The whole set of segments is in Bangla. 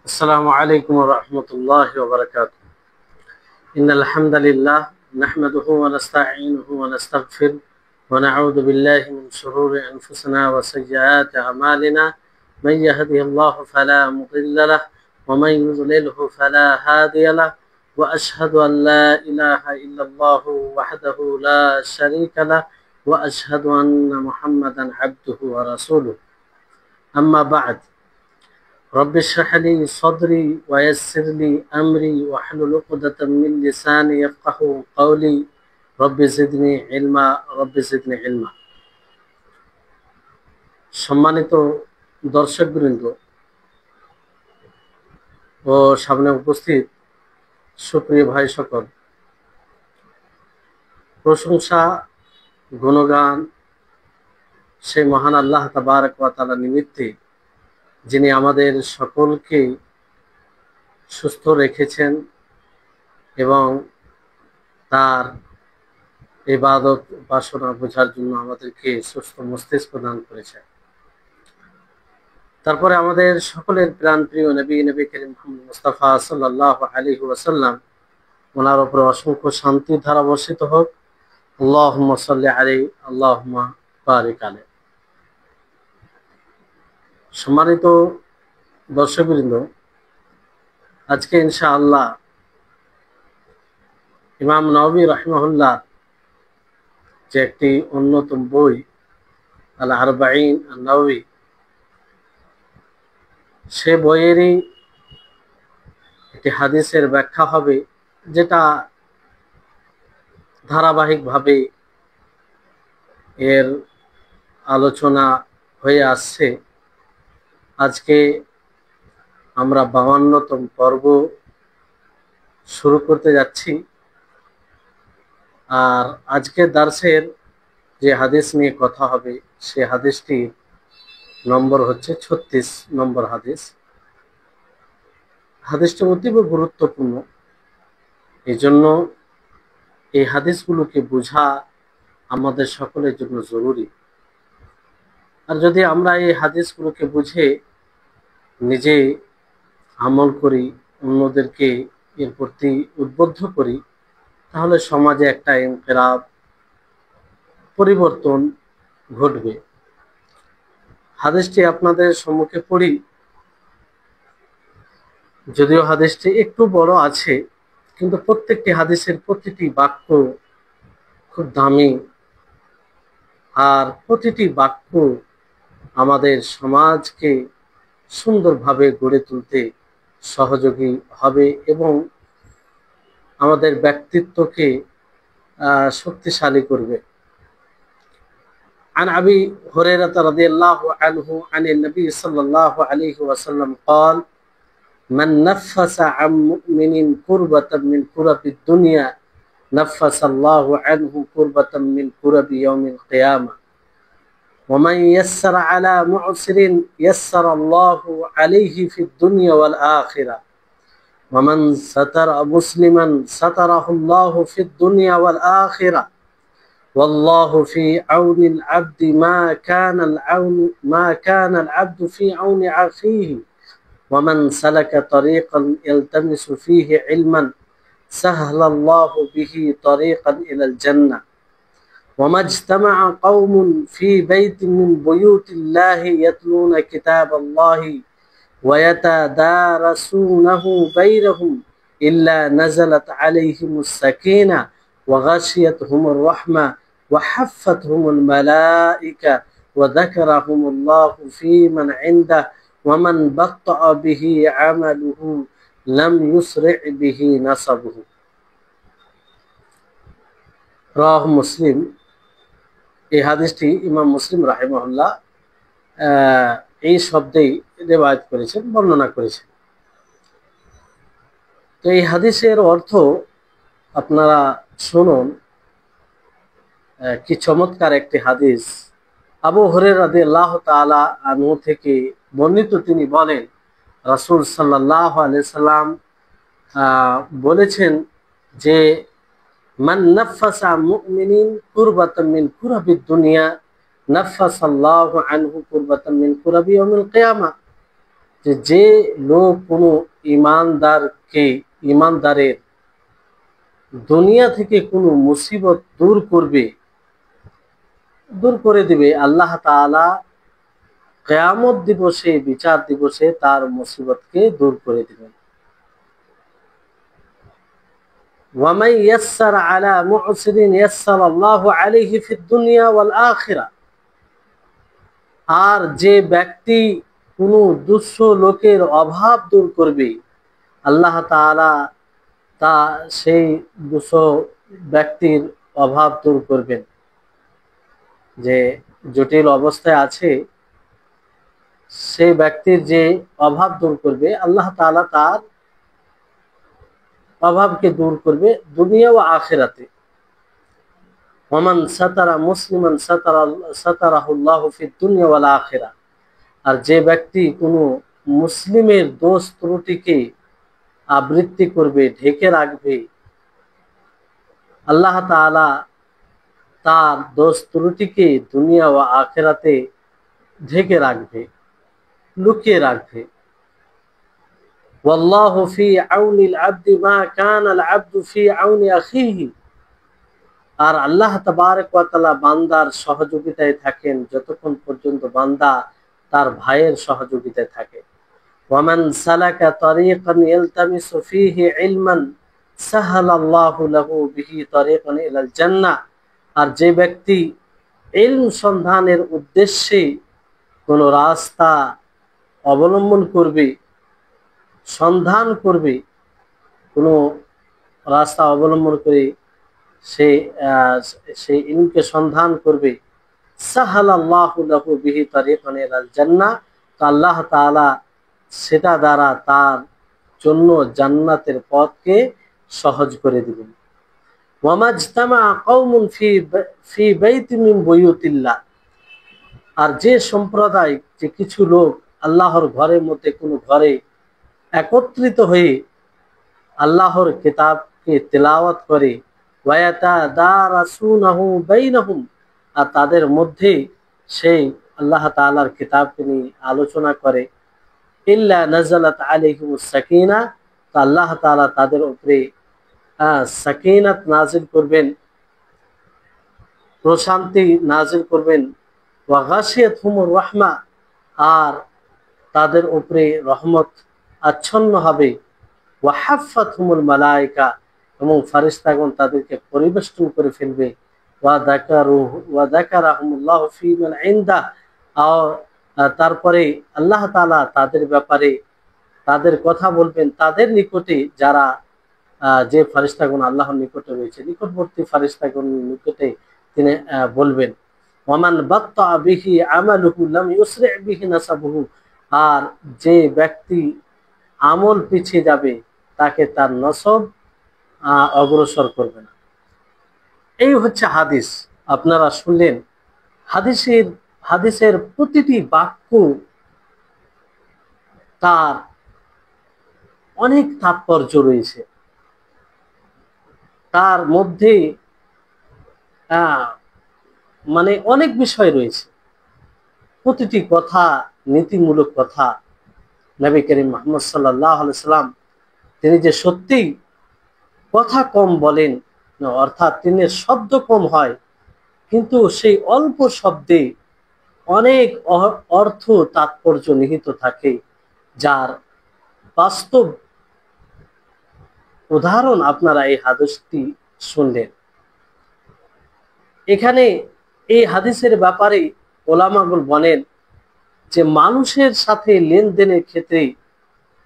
السلام عليكم ورحمة الله وبركاته. إن الحمد لله نحمده ونستعينه ونستغفر ونعوذ بالله من شرور أنفسنا وسيئات أعمالنا. من يهده الله فلا مضل له ومن يضلله فلا هادي له، وأشهد أن لا إله إلا الله وحده لا شريك له، وأشهد أن محمدا عبده ورسوله. أما بعد، رب اشرح لي صدري ويسر لي أمري واحلل عقدة من لساني يفقهوا قولي. رب زدني علما رب زدني علما। সম্মানিত দর্শকবৃন্দ ও সামনে উপস্থিত সুপ্রিয় ভাই সকল, প্রশংসা গুণগান সেই মহান আল্লাহ তাবারক ওয়া তাআলা নিমিত্তে, যিনি আমাদের সকলকে সুস্থ রেখেছেন এবং তার ইবাদত উপাসনা বোঝার জন্য আমাদেরকে সুস্থ মস্তিষ্ক দান করেছেন। তারপরে আমাদের সকলের প্রাণ প্রিয় নবী করিম মুহাম্মদ মুস্তাফা সাল্লাল্লাহু আলাইহি ওয়াসাল্লাম, ওনার উপর অসংখ্য শান্তির ধারা বর্ষিত হোক। আল্লাহুম্মা সাল্লি আলাইহি আল্লাহুম্মা বারিক আলাইহি। সম্মানিত দর্শকবৃন্দ, আজকে ইনশাআল্লাহ ইমাম নববী রাহিমাহুল্লাহ যে একটি অন্যতম বই আল আরবাঈন আন-নববী, সে বইয়েরই একটি হাদিসের ব্যাখ্যা হবে, যেটা ধারাবাহিকভাবে এর আলোচনা হয়ে আসছে। আজকে আমরা 52তম পর্ব শুরু করতে যাচ্ছি। আর আজকে দার্সের যে হাদিস নিয়ে কথা হবে, সে হাদিসটির নম্বর হচ্ছে 36 নম্বর হাদিস। হাদিসটি অতীব গুরুত্বপূর্ণ, এই জন্য এই হাদিসগুলোকে বোঝা আমাদের সকলের জন্য জরুরি। আর যদি আমরা এই হাদিসগুলোকে বুঝে নিজে আমল করি, অন্যদেরকে এর প্রতি উদ্বুদ্ধ করি, তাহলে সমাজে একটা ইনকিলাব, পরিবর্তন ঘটবে। হাদিসটি আপনাদের সম্মুখে পড়ি। যদিও হাদিসটি একটু বড় আছে, কিন্তু প্রত্যেকটি হাদিসের প্রতিটি বাক্য খুব দামি, আর প্রতিটি বাক্য আমাদের সমাজকে সুন্দরভাবে গড়ে তুলতে সহযোগী হবে এবং আমাদের ব্যক্তিত্বকে শক্তিশালী করবে। عن أبي هريرة رضي الله عنه عن النبي صلى الله عليه وسلم قال: من نفس عن مؤمن كربة من كرب الدنيا نفس الله عنه كربة من كرب يوم القيامة، ومن يسر على معسر يسر الله عليه في الدنيا والآخرة، ومن ستر مسلما ستره الله في الدنيا والآخرة، والله في عون العبد ما كان العبد في عون أخيه، ومن سلك طريقا يلتمس فيه علما سهل الله به طريقا إلى الجنة، وما اجتمع قوم في بيت من بيوت الله يتلون كتاب الله ويتدارسونه بينهم إلا نزلت عليهم السكينة وغشيتهم الرحمة وحفتهم الملائكة وذكرهم الله في من عنده ومن بطأ به عمله لم يسرع به نسبه। রাহ মুসলিম। এই হাদিসটি ইমাম মুসলিম রাহিমাহুল্লাহ এই শব্দেই রিওয়ায়াত করেছেন, বর্ণনা করেছেন। তো এই হাদিসের অর্থ আপনারা শুনুন, কি চমৎকার একটি হাদিস। আবু হুরায়রা রাদিয়াল্লাহু তাআলা আনহু থেকে বর্ণিত, তিনি বলেন, রাসূল সাল্লাল্লাহু আলাইহি সাল্লাম বলেছেন যে, মান নাফাসা মুমিনিন কুরবাতাম মিন কুরাবিদ দুনিয়া নাফাসাল্লাহু আনহু কুরবাতাম মিন কুরাবি ইয়াউমিল কিয়ামা। যে লোক কোনো ইমানদারের দুনিয়া থেকে কোনো মুসিবত দূর করে দিবে, আল্লাহ তাআলা কিয়ামত দিবসে, বিচার দিবসে তার মুসিবতকে দূর করে দিবেন। ওয়ামান ইয়াসসারা আলা মু'সিরিন ইয়াসসারাল্লাহু আলাইহি ফিদ দুনিয়া ওয়াল আখিরাহ। আর যে ব্যক্তি কোনো দুঃস্থ লোকের অভাব দূর করবে, আল্লাহ তাআলা সেই দুঃস্থ ব্যক্তির অভাব দূর করবেন। যে জটিল অবস্থায় আছে সেই ব্যক্তির যে অভাব দূর করবে, আল্লাহ তাআলা তার অভাবকে দূর করবে দুনিয়া ও আখিরাতে। ওয়ামান সাতারা মুসলিমান সাতারাহুল্লাহু ফিদ দুনিয়া ওয়াল আখিরাহ। আর যে ব্যক্তি কোনো মুসলিমের দোষ ত্রুটিকে আবৃত্তি করবে, ঢেকে রাখবে, আল্লাহ তাআলা তার দোষ ত্রুটিকে দুনিয়া ও আখিরাতে ঢেকে রাখবে, লুকিয়ে রাখবে। ওয়াল্লাহু ফি আউনিল আবদি মা কানাল আবদু ফি আউনি আখিহি। আর আল্লাহ তাবারক ওয়া তাআলা বান্দার সহযোগিতায় থাকেন যতক্ষণ পর্যন্ত বান্দা তার ভাইয়ের সহযোগিতায় থাকে। ওয়ামান সালাকা তারিকান ইয়ালতামিসু ফীহি ইলমান সাহালাল্লাহু লাহু বিহি তারিকান ইলাল জান্নাহ। আর যে ব্যক্তি ইলম সন্ধানের উদ্দেশ্যে কোনো রাস্তা অবলম্বন করবে, সন্ধান করবে, কোনো রাস্তা অবলম্বন করে সেই ইলমকে সন্ধান করবে, সাহালাল্লাহু লাহু বিহি তারিকান ইলাল জান্নাহ। তো আল্লাহ তাআলা সেটা দ্বারা তার জন্য জান্নাতের পথকে সহজ করে দিবেন। ওয়ামাজতামা কওমুন ফি বাইতিন মিন বুয়ুতিল্লাহ। আর যে সম্প্রদায়, যে কিছু লোক আল্লাহর ঘরের মধ্যে কোনো ঘরে একত্রিত হয়ে আল্লাহর কিতাবকে তেলাওয়াত করে, ওয়ায়াতাদারাসুনাহু বাইনাহুম। আর তাদের মধ্যে সেই আল্লাহ তাআলার কিতাবকে নিয়ে আলোচনা করে, ইল্লা নাযালাত আলাইহিমুস সাকিনাহ। তো আল্লাহ তাআলা তাদের উপরে সাকিনাত নাজিল করবেন, প্রশান্তি নাজিল করবেন। ওয়া গাশিয়াতহুমুর রাহমা। আর তাদের উপরে রহমত আচ্ছন্ন হবে। ওয়া হাফফাতহুমুল মালায়েকা। এবং ফেরেশতাগণ তাদেরকে পরিবেষ্টন করে ফেলবে। ওয়া যাকারাহুমুল্লাহু ফী মান ইনদাহ। তারপরে আল্লাহ তাআলা তাদের ব্যাপারে তাদের কথা বলবেন তাদের নিকটে, যারা যে ফেরেশতাগণ আল্লাহর নিকটে রয়েছে, নিকটবর্তী ফেরেশতাগণ নিকটে তিনি বলবেন। ওয়ামান বাত্তা বিহি আমালুহু লাম ইউসরি বিহি নাসাবুহু। আর যে ব্যক্তি আমল পিছিয়ে যাবে তাকে তার নসব অগ্রসর করবে না। এই হচ্ছে হাদিস। আপনারা শুনলেন, হাদিসের প্রতিটি বাক্য তার অনেক তাৎপর্য রয়েছে, তার মধ্যে মানে অনেক বিষয় রয়েছে। প্রতিটি কথা নীতিমূলক কথা। নবী করিম মুহাম্মদ সাল্লাল্লাহু আলাইহি সাল্লাম তিনি যে সত্যি কথা কম বলেন, অর্থাৎ তিনি শব্দ কম হয়, কিন্তু সেই অল্প শব্দে অনেক অর্থ তাৎপর্য নিহিত থাকে, যার বাস্তব উদাহরণ আপনারা এই হাদিসটি শুনলেন। এখানে এই হাদিসের ব্যাপারে ওলামাগুল বলেন যে মানুষের সাথে লেনদেনের ক্ষেত্রে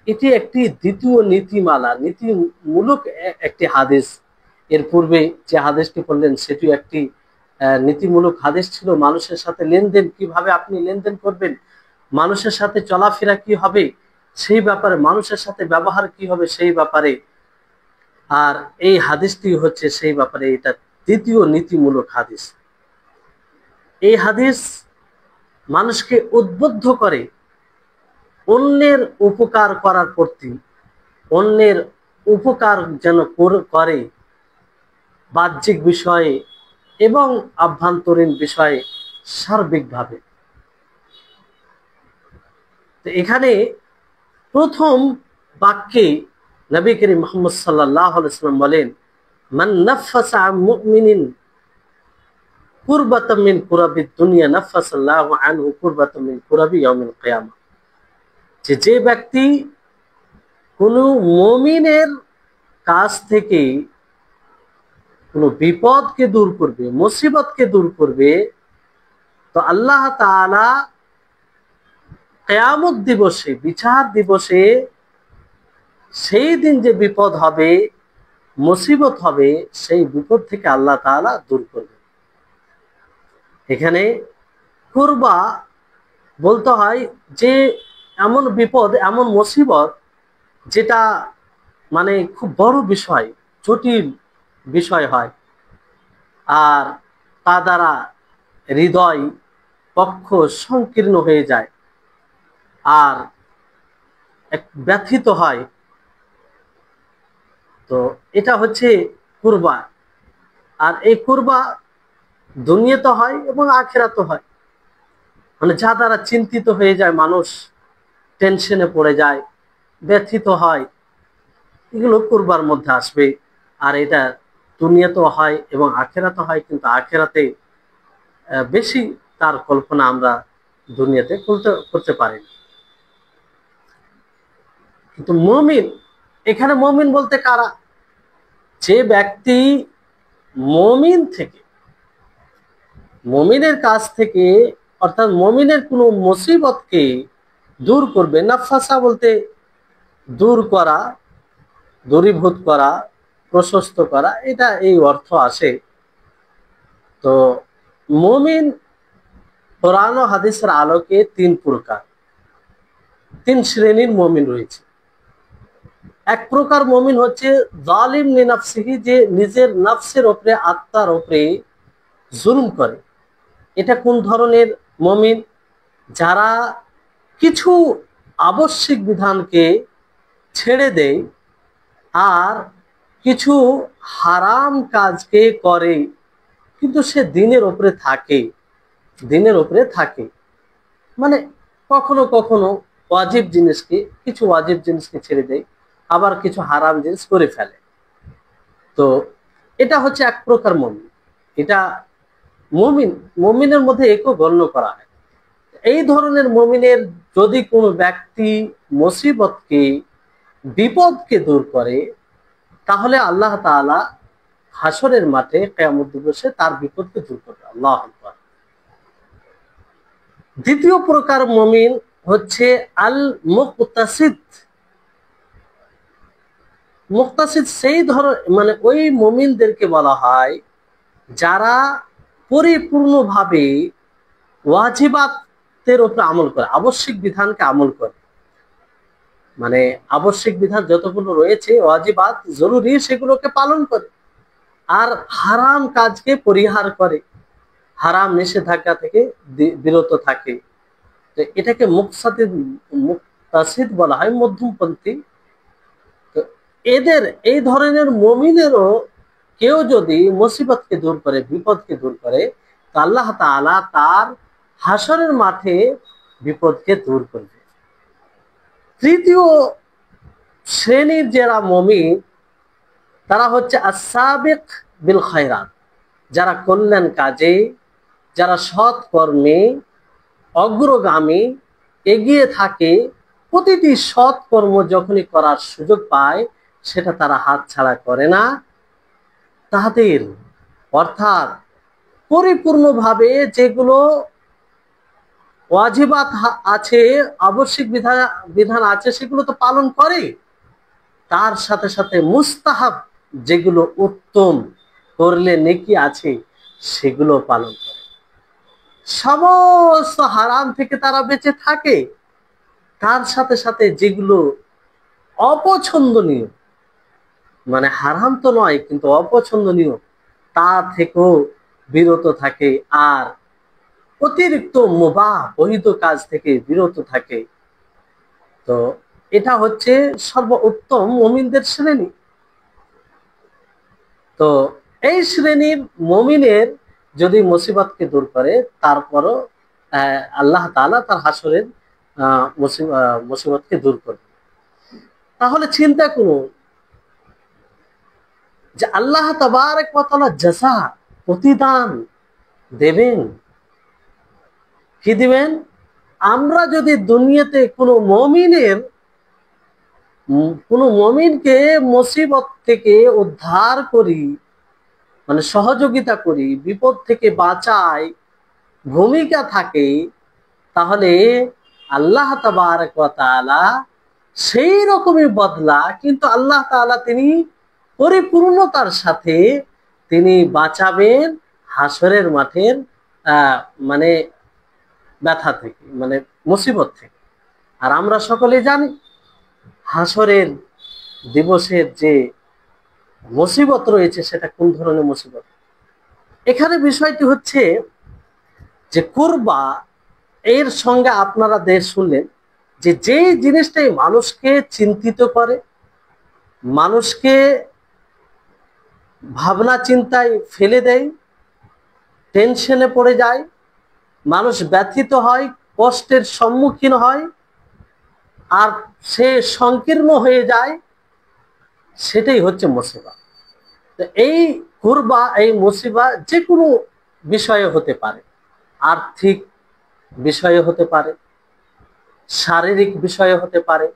এটি একটি দ্বিতীয় নীতিমালা, নীতিমূলক একটি হাদিস। এর পূর্বে যে হাদিসটি পড়লেন সেটি একটি নীতিমূলক হাদিস ছিল। মানুষের সাথে লেনদেন, কিভাবে আপনি লেনদেন করবেন, মানুষের সাথে চলাফেরা কি হবে সেই ব্যাপারে, মানুষের সাথে ব্যবহার কি হবে সেই ব্যাপারে। আর এই হাদিসটি হচ্ছে সেই ব্যাপারে, এটা দ্বিতীয় নীতিমূলক হাদিস। এই হাদিস মানুষকে উদ্বুদ্ধ করে অন্যের উপকার করার প্রতি, অন্যের উপকার যেন করে বাহ্যিক বিষয়ে এবং আভ্যন্তরীণ বিষয়ে সার্বিকভাবে। তো এখানে প্রথম বাক্যে নবী করিম মুহাম্মদ সাল্লাল্লাহু আলাইহি ওয়াসাল্লাম বলেন, মান নাফাসা আন মুমিনিন কুরবাতাম মিন কুরাবিদ দুনিয়া নাফাসাল্লাহু আনহু কুরবাতাম মিন কুরাবি ইয়াউমিল কিয়ামা। যে ব্যক্তি কোন মুমিনের কাছ থেকে কোন বিপদকে দূর করবে, মুসিবতকে দূর করবে, তো আল্লাহ তাআলা কিয়ামত দিবসে, বিচার দিবসে, সেই দিন যে বিপদ হবে, মুসিবত হবে, সেই বিপদ থেকে আল্লাহ তাআলা দূর করবে। এখানে কুরবা বলতে হয় যে এমন বিপদ, এমন মুসিবত যেটা মানে খুব বড় বিষয়, জটিল বিষয় হয়, আর তা দ্বারা হৃদয় পক্ষ সংকীর্ণ হয়ে যায় আর এক ব্যথিত হয়। তো এটা হচ্ছে কুরবা। আর এই কুরবা দুনিয়াতে হয় এবং আখিরাতে হয়, মানে যা দ্বারা চিন্তিত হয়ে যায় মানুষ, টেনশনে পড়ে যায়, ব্যথিত হয়, এগুলো কুরবার মধ্যে আসবে। আর এটা দুনিয়াতেও হয় এবং আখিরাতে হয়, কিন্তু আখিরাতে বেশি তার কল্পনা আমরা দুনিয়াতে করতে পারি না। কিন্তু মুমিন, এখানে মুমিন বলতে কারা? যে ব্যক্তি মুমিন থেকে, মুমিনের কাছ থেকে, অর্থাৎ মুমিনের কোনো মুসিবতকে দূর করবে। নাফাসা বলতে দূর করা, দূরীভূত করা, প্রশস্ত করা, এটা এই অর্থ আসে। তো মুমিন কোরআন ও হাদিসের আলোকে তিন প্রকার, তিন শ্রেণীর মুমিন রয়েছে। এক প্রকার মুমিন হচ্ছে জালিম লিনাফসিহি, যে নিজের নফসের উপরে, আত্মার উপরে জুলুম করে। এটা কোন ধরনের মুমিন? যারা কিছু আবশ্যিক বিধানকে ছেড়ে দেয় আর কিছু হারাম কাজকে করে, কিন্তু সে দিনের উপরে থাকে, দিনের উপরে থাকে, মানে কখনো কখনো ওয়াজিব জিনিসকে, কিছু ওয়াজিব জিনিসকে ছেড়ে দেয়, আবার কিছু হারাম জিনিস করে ফেলে। তো এটা হচ্ছে এক প্রকার মুমিন। এটা মুমিন, মুমিনের মধ্যে একও গণ্য করা হয়। এই ধরনের মুমিনের যদি কোনো ব্যক্তি মুসিবতকে, বিপদকে দূর করে, তাহলে আল্লাহ তাআলা হাসরের মাঠে কিয়ামত দিবসে তার বিপদকে দূর করবে। আল্লাহু আকবার। দ্বিতীয় প্রকার মুমিন হচ্ছে আল মুকতাসিদ। মুকতাসিদ সেই মানে ওই মুমিনদেরকে বলা হয় যারা পরিপূর্ণভাবে ওয়াজিবাতের উপরে আমল করে, আবশ্যিক বিধানকে আমল করে। মানে আবশ্যিক বিধান যতগুলো রয়েছে, ওয়াজিবাত জরুরি, সেগুলোকে পালন করে, আর হারাম কাজকে পরিহার করে, হারাম নিষেধাজ্ঞা থেকে বিরত থাকে। তো এটাকে মুকতাসিদ বলা হয়, মধ্যমপন্থী। তো এদের, এই ধরনের মুমিনেরও কেউ যদি মুসিবতকে দূর করে, বিপদকে দূর করে, তো আল্লাহ তাআলা তার হাসরের মাঠে বিপদকে দূর করবে। তৃতীয় শ্রেণীর যারা মুমিন, তারা হচ্ছে আস-সাবিক বিল খায়রাত, যারা কল্যাণ কাজে, যারা সৎ কর্মে অগ্রগামী, এগিয়ে থাকে, প্রতিটি সৎ কর্ম যখনই করার সুযোগ পায় সেটা তারা হাতছাড়া করে না। তাদের অর্থাৎ পরিপূর্ণভাবে যেগুলো ওয়াজিবাত আছে, আবশ্যিক বিধান আছে, সেগুলো তো পালন করে, তার সাথে সাথে মুস্তাহাব যেগুলো উত্তম করলে নেকি আছে সেগুলো পালন করে। সমস্ত হারাম থেকে তারা বেঁচে থাকে, তার সাথে সাথে যেগুলো অপছন্দনীয়, মানে হারাম তো নয় কিন্তু অপছন্দনীয়, তা থেকেও বিরত থাকে, আর অতিরিক্ত মুবাহ, বৈধ কাজ থেকে বিরত থাকে। তো এটা হচ্ছে সর্বোত্তম মুমিনদের শ্রেণী। তো এই শ্রেণীর মুমিনের যদি মুসিবতকে দূর করে, তারপরও আল্লাহ তাআলা তার হাসরের মুসিবতকে দূর করবে। তাহলে চিন্তা করুন যে আল্লাহ তাবারক ওয়া তাআলা জাযা প্রতিদান দেবেন। কি দিবেন? আমরা যদি দুনিয়াতে কোনো মুমিনকে মুসিবত থেকে উদ্ধার করি, মানে সহযোগিতা করি, বিপদ থেকে বাঁচাই, ভূমিকা থাকে, তাহলে আল্লাহ তাবারক ওয়া তাআলা সেই রকমই বদলা কিন্তু আল্লাহ তাআলা তিনি পরিপূর্ণতার সাথে তিনি বাঁচাবেন হাসরের মাঠের মানে ব্যথা থেকে, মানে মুসিবত থেকে। আর আমরা সকলে জানি হাসরের দিবসের যে মুসিবত রয়েছে সেটা কোন ধরনের মুসিবত। এখানে বিষয়টি হচ্ছে যে কুরবা এর সঙ্গে আপনারা শুনলেন যে যেই জিনিসটাই মানুষকে চিন্তিত করে, মানুষকে ভাবনা চিন্তায় ফেলে দেয়, টেনশনে পড়ে যায়, মানুষ ব্যথিত হয়, কষ্টের সম্মুখীন হয়, আর সে সংকীর্ণ হয়ে যায়, সেটাই হচ্ছে মুসিবা। তো এই কুরবা, এই মুসিবা যে কোনো বিষয়ে হতে পারে, আর্থিক বিষয়ে হতে পারে, শারীরিক বিষয়ে হতে পারে,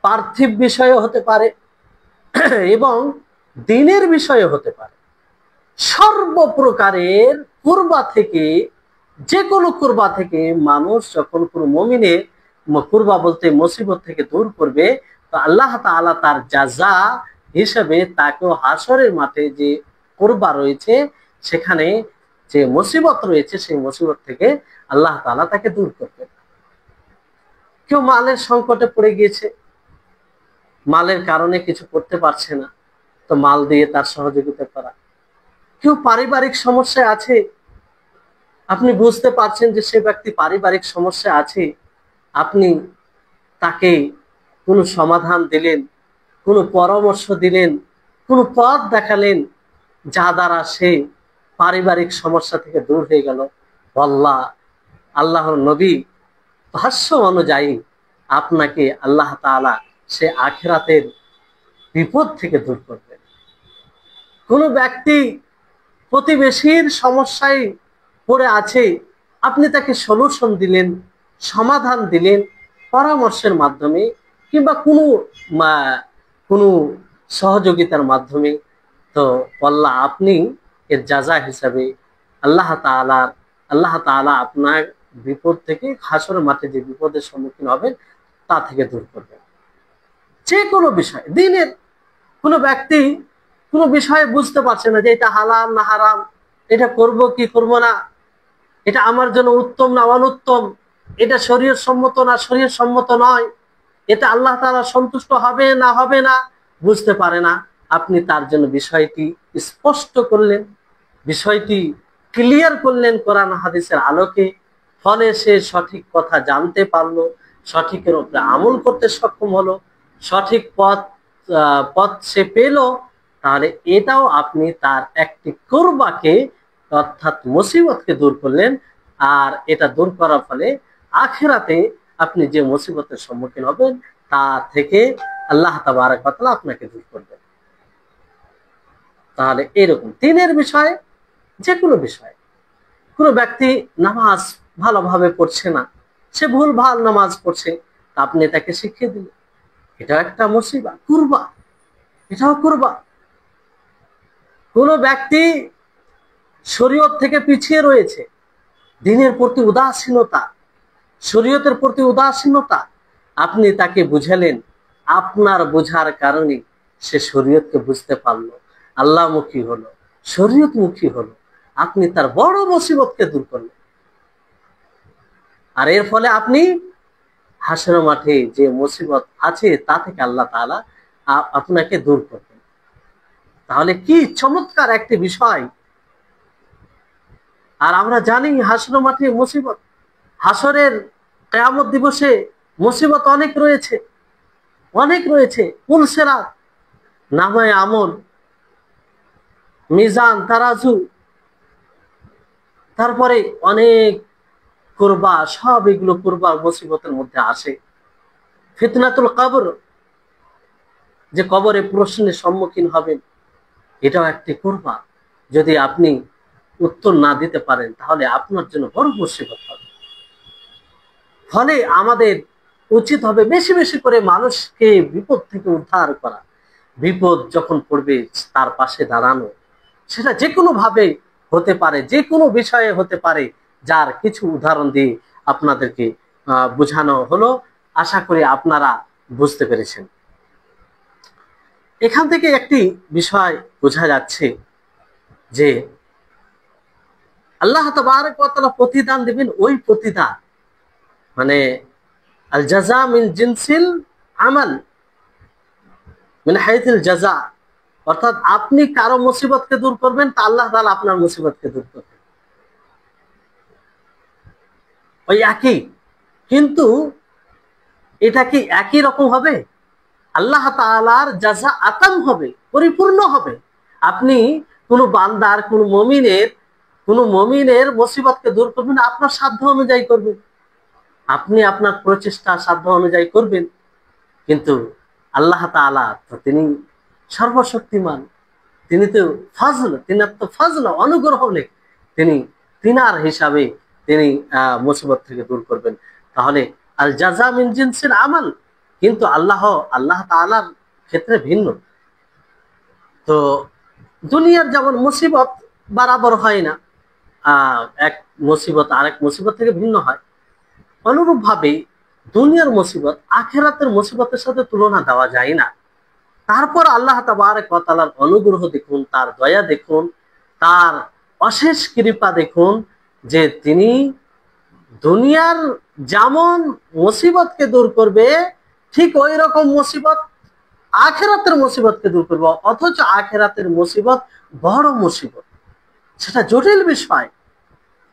পার্থিব বিষয়ে হতে পারে এবং দিনের বিষয়ে হতে পারে। সর্বপ্রকারের কুরবা থেকে, যে কোনো কুরবা থেকে মানুষ যখন কোনো মুমিনের কুরবা বলতে মুসিবত থেকে দূর করবে, তো আল্লাহ তাআলা তার জাযা হিসেবে তাকেও হাসরের মাঠে যে কুরবা রয়েছে সেখানে যে মুসিবত রয়েছে সেই মুসিবত থেকে আল্লাহ তাআলা তাকে দূর করবে। কেউ মালের সংকটে পড়ে গিয়েছে, মালের কারণে কিছু করতে পারছে না, তো মাল দিয়ে তার সহযোগিতা করা। কেউ পারিবারিক সমস্যায় আছে, আপনি বুঝতে পারছেন যে সে ব্যক্তি পারিবারিক সমস্যা আছে, আপনি তাকে কোনো সমাধান দিলেন, কোনো পরামর্শ দিলেন, কোনো পথ দেখালেন যা দ্বারা সে পারিবারিক সমস্যা থেকে দূর হয়ে গেল। আল্লাহর নবী ভাষ্য অনুযায়ী আপনাকে আল্লাহ তাআলা সে আখিরাতের বিপদ থেকে দূর করবেন। কোনো ব্যক্তি প্রতিবেশীর সমস্যায় পড়ে আছে, আপনি তাকে সলিউশন দিলেন, সমাধান দিলেন পরামর্শের মাধ্যমে কিংবা কোনো সহযোগিতার মাধ্যমে, তো আপনি এর জাযা হিসাবে আল্লাহ তাআলা আপনার বিপদ থেকে, হাসরের মাঠে যে বিপদের সম্মুখীন হবেন তা থেকে দূর করবেন। যে কোনো বিষয়, দিনের কোনো ব্যক্তি কোনো বিষয়ে বুঝতে পারছে না যে এটা হালাল না হারাম, এটা করব কি করব না, এটা আমার জন্য উত্তম না অনুত্তম, এটা শরীয়ত সম্মত না শরীয়ত সম্মত নয়, এটা আল্লাহ তাআলা সন্তুষ্ট হবে না হবে না, বুঝতে পারে না। আপনি তার জন্য বিষয়টি স্পষ্ট করলেন, বিষয়টি ক্লিয়ার করলেন কোরআন হাদিসের আলোকে, ফলে সে সঠিক কথা জানতে পারলো, সঠিকের উপরে আমল করতে সক্ষম হলো, সঠিক পথ সে পেল। তাহলে এটাও আপনি তার একটি কুরবাকে অর্থাৎ মুসিবতকে দূর করলেন। আর এটা দূর করার ফলে আখিরাতে আপনি যে মুসিবতের সম্মুখীন হবেন তা থেকে আল্লাহ তাবারক ওয়া তাআলা আপনাকে দূর করবেন। তাহলে এরকম দিনের বিষয়ে, যে কোনো বিষয়ে, কোনো ব্যক্তি নামাজ ভালোভাবে পড়ছে না, সে ভুলভাল নামাজ পড়ছে, আপনি তাকে শিখিয়ে দিলেন, এটা একটা মুসিবা, কুরবা, এটাও কুরবা। কোনো ব্যক্তি শরীয়ত থেকে পিছিয়ে রয়েছে, দ্বীনের প্রতি উদাসীনতা, শরীয়তের প্রতি উদাসীনতা, আপনি তাকে বুঝালেন, আপনার বোঝার কারণে সে শরীয়তকে বুঝতে পারলো, আল্লাহমুখী হলো, শরীয়তমুখী হলো, আপনি তার বড় মুসিবতকে দূর করলেন। আর এর ফলে আপনি হাসরের মাঠে যে মুসিবত আছে তা থেকে আল্লাহ তাআলা আপনাকে দূর করবেন। তাহলে কি চমৎকার একটি বিষয়। আর আমরা জানি হাসরের মাঠে মুসিবত, হাসরের কিয়ামত দিবসে মুসিবত অনেক রয়েছে, অনেক রয়েছে। পুলসিরাত, নামায়ে আমল, মিজান, তারাজু, তারপরে অনেক কুরবা, সব এগুলো কুরবা মুসিবতের মধ্যে আসে। ফিতনাতুল কবর, যে কবরে প্রশ্নের সম্মুখীন হবেন, এটাও একটি কুরবা। যদি আপনি উত্তর না দিতে পারেন তাহলে আপনার জন্য বড় মুসিবত হবে। ফলে আমাদের উচিত হবে বেশি বেশি করে মানুষকে বিপদ থেকে উদ্ধার করা, বিপদ যখন পড়বে তার পাশে দাঁড়ানো। সেটা যে কোনো ভাবে হতে পারে, যে কোনো বিষয়ে হতে পারে, যার কিছু উদাহরণ দিয়ে আপনাদেরকে বোঝানো হলো। আশা করি আপনারা বুঝতে পেরেছেন। এখান থেকে একটি বিষয় বোঝা যাচ্ছে যে আল্লাহ তাবারক ওয়া তাআলা প্রতিদান দিবেন, ওই প্রতিদান মানে আল জাযা মিন জিনসিল আমাল মিন হাইথিল জাযা, অর্থাৎ আপনি কারো মুসিবতকে দূর করবেন তা আল্লাহ তাআলা আপনার মুসিবতকে দূর করবেন, ওই একই। কিন্তু এটা কি একই রকম হবে? আল্লাহ তাআলার জাযা আতাম হবে, পরিপূর্ণ হবে। আপনি কোনো বান্দার, কোনো মুমিনের মুসিবতকে দূর করবেন আপনার সাধ্য অনুযায়ী করবেন, আপনি আপনার প্রচেষ্টা সাধ্য অনুযায়ী করবেন। কিন্তু আল্লাহ তাআলা তো তিনি সর্বশক্তিমান, তিনি তো ফাজল, তিনার তো ফাজল অনুগ্রহ নেই, তিনি তিনার হিসাবে তিনি মুসিবত থেকে দূর করবেন। তাহলে আল জাযা মিন জিনসিল আমাল, কিন্তু আল্লাহ তাআলার ক্ষেত্রে ভিন্ন। তো দুনিয়ার যেমন মুসিবত বরাবর হয় না, এক মুসিবত আরেক মুসিবত থেকে ভিন্ন হয়, অনুরূপ ভাবে দুনিয়ার মুসিবত আখিরাতের মুসিবতের সাথে তুলনা দেওয়া যায় না। তারপর আল্লাহ তাবারক ওয়া তাআলার অনুগ্রহ দেখুন, তার দয়া দেখুন, তার অশেষ কৃপা দেখুন, যে তিনি দুনিয়ার যেমন মুসিবতকে দূর করবে ঠিক ওই রকম মুসিবত আখিরাতের মুসিবতকে দূর করবে। অথচ আখিরাতের মুসিবত বড় মুসিবত, সেটা জটিল বিষয়,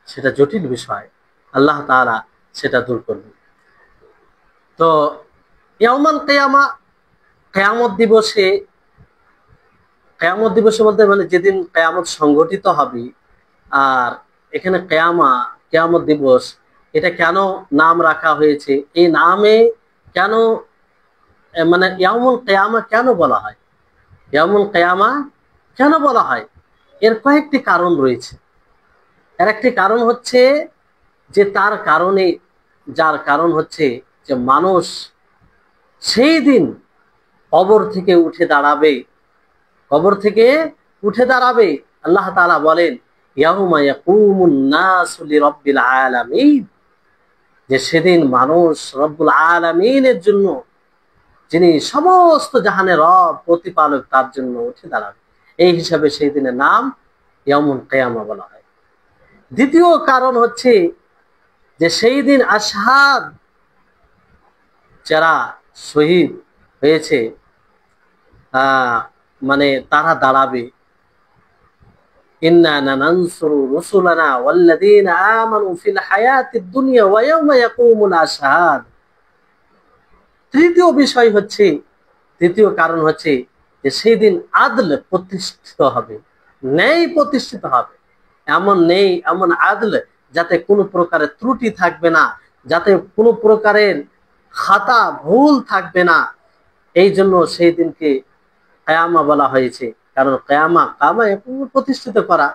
সেটা জটিল বিষয়, আল্লাহ তাআলা সেটা দূর করবে। তো ইয়াউমুল কিয়ামা, কিয়ামত দিবসে, কিয়ামত দিবসে বলতে মানে যেদিন কিয়ামত সংগঠিত হবে। আর এখানে কিয়ামত দিবস এটা কেন নাম রাখা হয়েছে, এই নামে কেন মানে ইয়াউমুল কিয়ামা কেন বলা হয়, ইয়াউমুল কিয়ামা কেন বলা হয়, এর কয়েকটি কারণ রয়েছে। এর একটি কারণ হচ্ছে যে যার কারণ হচ্ছে যে মানুষ সেই দিন কবর থেকে উঠে দাঁড়াবে। আল্লাহ তাআলা বলেন ইয়াউমা ইয়াকুমুন নাসু লিরাব্বিল আলামিন, যে সেদিন মানুষ রব্বুল আলামিনের জন্য, যিনি সমস্ত জাহানের রব, প্রতিপালক, তার জন্য উঠে দাঁড়াবে। এই হিসাবে সেই দিনের নাম ইয়াউমুল কিয়ামা বলা হয়। দ্বিতীয় কারণ হচ্ছে যে সেই দিন আশহাদ, যারা শহীদ হয়েছে মানে তারা দাঁড়াবে। ইন্না নানসুরু রুসুলানা ওয়াল্লাযীনা আমানু ফিল হায়াতিদ দুনিয়া ওয়া ইয়াওমা ইয়াকুমুল আশহাদ। তৃতীয় কারণ হচ্ছে যে সেই দিন আদল প্রতিষ্ঠিত হবে, ন্যায় প্রতিষ্ঠিত হবে। এমন আদল যাতে কোনো প্রকারের ত্রুটি থাকবে না, যাতে কোনো প্রকারের খাতা ভুল থাকবে না। এই জন্য সেই দিনকে কিয়ামা বলা হয়েছে, কারণ কিয়ামা প্রতিষ্ঠিত করা।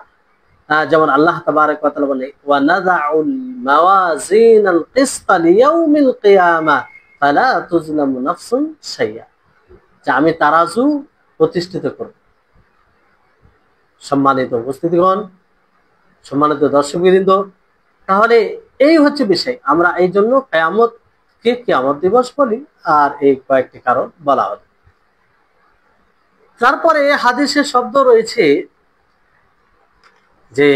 যেমন আল্লাহ তাবারক ওয়া তাআলা বলে ওয়া নাযাউল মাওয়াজিনাল কিসতা লিয়াউমিল কিয়ামা ফালা তুজলামু নাফসুন শাইআ, যে আমি তারাজু প্রতিষ্ঠিত করব। সম্মানিত উপস্থিতিগণ, সম্মানিত দর্শকবৃন্দ, তাহলে এই হচ্ছে বিষয়। আমরা এই জন্য কিয়ামতকে কিয়ামত দিবস বলি, আর এই কয়েকটি কারণ বলা হলো। তারপরে হাদিসের শব্দ রয়েছে যে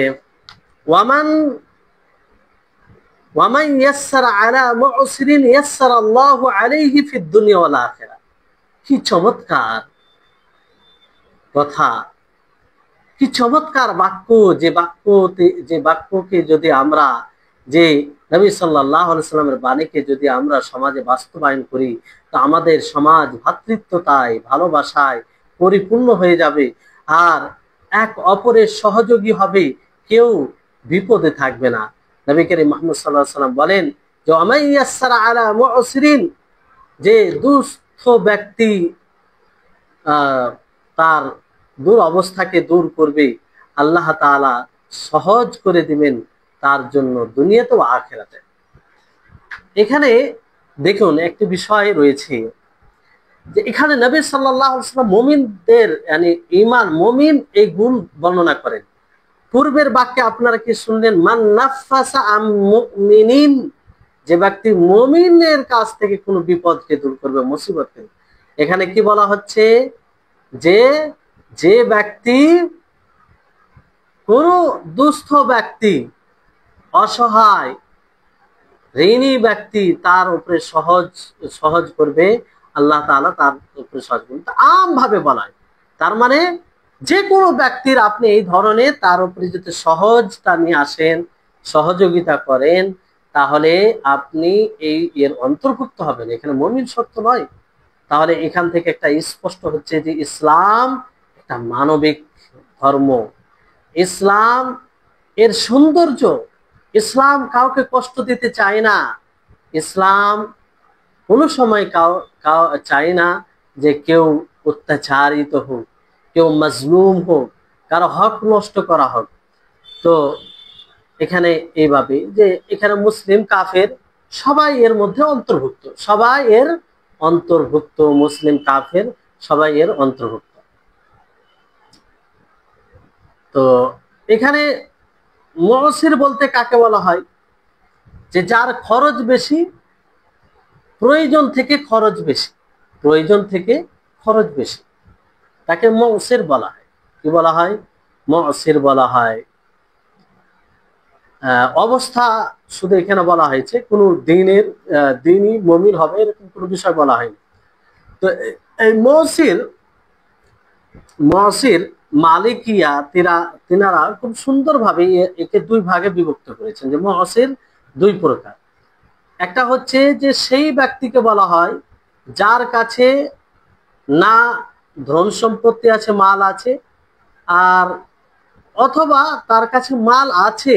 ওয়ামান ইয়াসসারা আলা মুসরিন ইয়াসসারাল্লাহু আলাইহি ফিদ দুনিয়া ওয়াল আখিরাহ। কি চমৎকার কথা, কি চমৎকার বাক্য! যে বাক্যকে যদি আমরা, যে নবী সাল্লাল্লাহু আলাইহি সাল্লামের বাণীকে যদি আমরা সমাজে বাস্তবায়ন করি, তো আমাদের সমাজ ভ্রাতৃত্বতায়, ভালোবাসায় পরিপূর্ণ হয়ে যাবে, আর এক অপরের সহযোগী হবে, কেউ বিপদে থাকবে না। নবী করিম মুহাম্মদ সাল্লাল্লাহু আলাইহি সাল্লাম বলেন যে ওয়ামাইয়াসসারা আলা মুসরিন, যে দুস্থ ব্যক্তি তার দূর অবস্থাকে দূর করবে, আল্লাহ তাআলা সহজ করে দিবেন তার জন্য দুনিয়াতে ও আখিরাতে। এখানে দেখুন একটি বিষয় রয়েছে যে এখানে নবী সাল্লাল্লাহু আলাইহি ওয়াসাল্লাম মুমিনদের মানে ঈমান মুমিন এই গুণ বর্ণনা করেন। পূর্বের বাক্যে আপনারা কি শুনলেন, মান নাফাসা আম মুমিনিন, যে ব্যক্তি মুমিনের কাছ থেকে কোনো বিপদকে দূর করবে, মুসিবতকে। এখানে কি বলা হচ্ছে যে যে ব্যক্তি কোনো দুস্থ ব্যক্তি, অসহায় ঋণী ব্যক্তি তার উপরে সহজ করবে, আল্লাহ তাআলা তার উপরে সহজ করবে। আম ভাবে বলা হয়, তার মানে যে কোনো ব্যক্তির আপনি এই ধরনের তার উপরে যদি সহজতা নিয়ে আসেন, সহযোগিতা করেন, তাহলে আপনি এর অন্তর্ভুক্ত হবেন। এখানে মুমিন শর্ত নয়। তাহলে এখান থেকে একটা স্পষ্ট হচ্ছে যে ইসলাম একটা মানবিক ধর্ম। ইসলাম এর সৌন্দর্য, ইসলাম কাউকে কষ্ট দিতে চায় না। ইসলাম কোনো সময় চায় না যে কেউ অত্যাচারিত হোক, কেউ মজলুম হোক, কারো হক নষ্ট করা হোক। তো এখানে এইভাবে যে এখানে মুসলিম কাফের সবাই এর মধ্যে অন্তর্ভুক্ত, সবাই এর অন্তর্ভুক্ত, মুসলিম কাফের সবাই এর অন্তর্ভুক্ত। তো এখানে মুসির বলতে কাকে বলা হয়, যে যার খরচ বেশি, প্রয়োজন থেকে খরচ বেশি, প্রয়োজন থেকে খরচ বেশি, তাকে মুসির বলা হয়। কি বলা হয়? মুসির বলা হয়। অবস্থা শুধু এখানে বলা হয়েছে, কোনো দিনই মুমিন হবে এরকম কোনো বিষয় বলা হয়নি। তো এই মুসির মালিকিয়া তিনারা খুব সুন্দরভাবে একে দুই ভাগে বিভক্ত করেছেন, যে মুসির দুই প্রকার। একটা হচ্ছে যে সেই ব্যক্তিকে বলা হয় যার কাছে না ধন সম্পত্তি আছে, মাল আছে, আর অথবা তার কাছে মাল আছে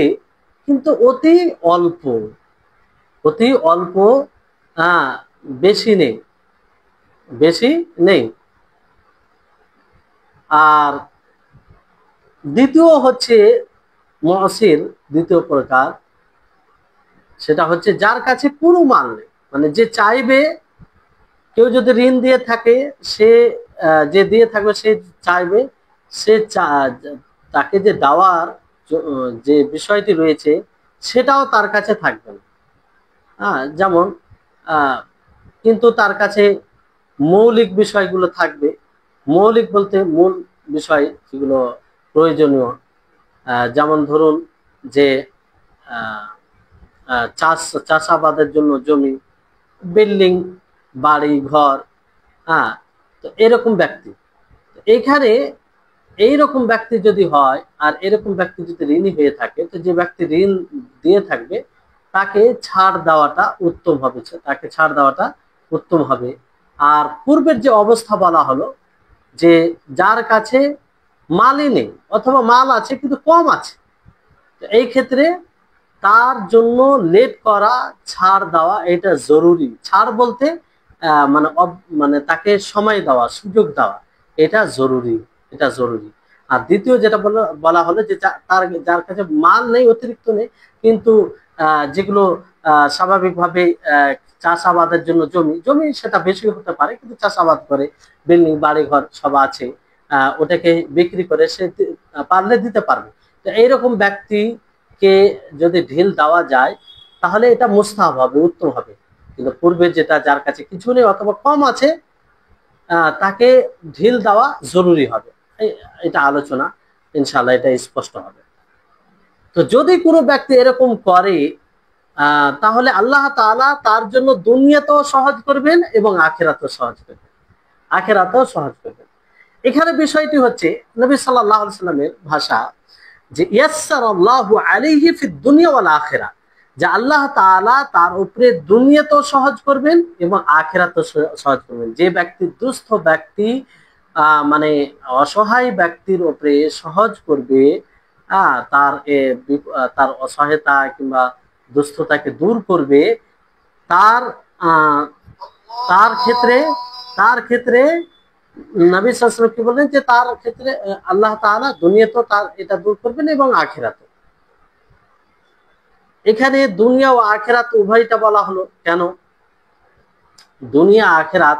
কিন্তু অতি অল্প, অতি অল্প, বেশি নেই, বেশি নেই। আর দ্বিতীয় হচ্ছে মুসির, দ্বিতীয় প্রকার, সেটা হচ্ছে যার কাছে কোনো মাল নেই, মানে যে চাইবে, কেউ যদি ঋণ দিয়ে থাকে, সে যে দিয়ে থাকবে সে চাইবে, সে তাকে যে দেওয়ার যে বিষয়টি রয়েছে সেটাও তার কাছে থাকবে না। যেমন কিন্তু তার কাছে মৌলিক বিষয়গুলো থাকবে। মৌলিক বলতে মূল বিষয় যেগুলো প্রয়োজনীয়, যেমন ধরুন যে চাষাবাদের জন্য জমি, বিল্ডিং, বাড়ি ঘর, তো এরকম ব্যক্তি। এইখানে এইরকম ব্যক্তি যদি হয় আর এরকম ব্যক্তি যদি ঋণী হয়ে থাকে, তো যে ব্যক্তি ঋণ দিয়ে থাকবে তাকে ছাড় দেওয়াটা উত্তম হবে, তাকে ছাড় দেওয়াটা উত্তম হবে। আর পূর্বের যে অবস্থা বলা হলো, যে যার কাছে মালই নেই অথবা মাল আছে কিন্তু কম আছে, এই ক্ষেত্রে তার জন্য লেট করা, ছাড় দেওয়া এটা জরুরি। ছাড় বলতে মানে মানে তাকে সময় দেওয়া, সুযোগ দেওয়া, এটা জরুরি, এটা জরুরি। আর দ্বিতীয় যেটা বলা হলো যে যার কাছে মাল নেই, অতিরিক্ত নেই, কিন্তু যেগুলো স্বাভাবিকভাবে চাষাবাদের জন্য জমি সেটা বেশি হতে পারে, কিন্তু চাষাবাদ করে, বিল্ডিং বাড়ি ঘর সব আছে, ওটাকে বিক্রি করে সে পারলে দিতে পারবে। তো এইরকম ব্যক্তিকে যদি ঢিল দেওয়া যায় তাহলে এটা মুস্তাহাব হবে, উত্তম হবে। কিন্তু পূর্বে যেটা যার কাছে কিছু নেই অথবা কম আছে, তাকে ঢিল দেওয়া জরুরি হবে। এটা আলোচনা ইনশাআল্লাহ এটা স্পষ্ট হবে। তো যদি কোনো ব্যক্তি এরকম করে, তাহলে আল্লাহ তাআলা তার জন্য দুনিয়াতেও সহজ করবেন এবং আখিরাতেও সহজ করবেন, আখিরাতেও সহজ করবেন। এখানে বিষয়টি হচ্ছে নবী সাল্লাল্লাহু আলাইহি সাল্লামের ভাষা, যে ইয়াসসারাল্লাহু আলাইহি ফিদ দুনিয়া ওয়াল আখিরাহ, যে আল্লাহ তাআলা তার উপরে দুনিয়াতেও সহজ করবেন এবং আখিরাতেও সহজ করবেন। যে ব্যক্তি দুস্থ ব্যক্তি, মানে অসহায় ব্যক্তির উপরে সহজ করবে, তার তার অসহায়তা কিংবা দুস্থতাকে দূর করবে, তার তার ক্ষেত্রে নবী সাল্লাল্লাহু আলাইহি ওয়াসাল্লাম কি বললেন যে তার ক্ষেত্রে আল্লাহ তাআলা দুনিয়াতে তার এটা দূর করবেন এবং আখিরাতে। এখানে দুনিয়া ও আখিরাত উভয়টা বলা হলো কেন? দুনিয়া আখিরাত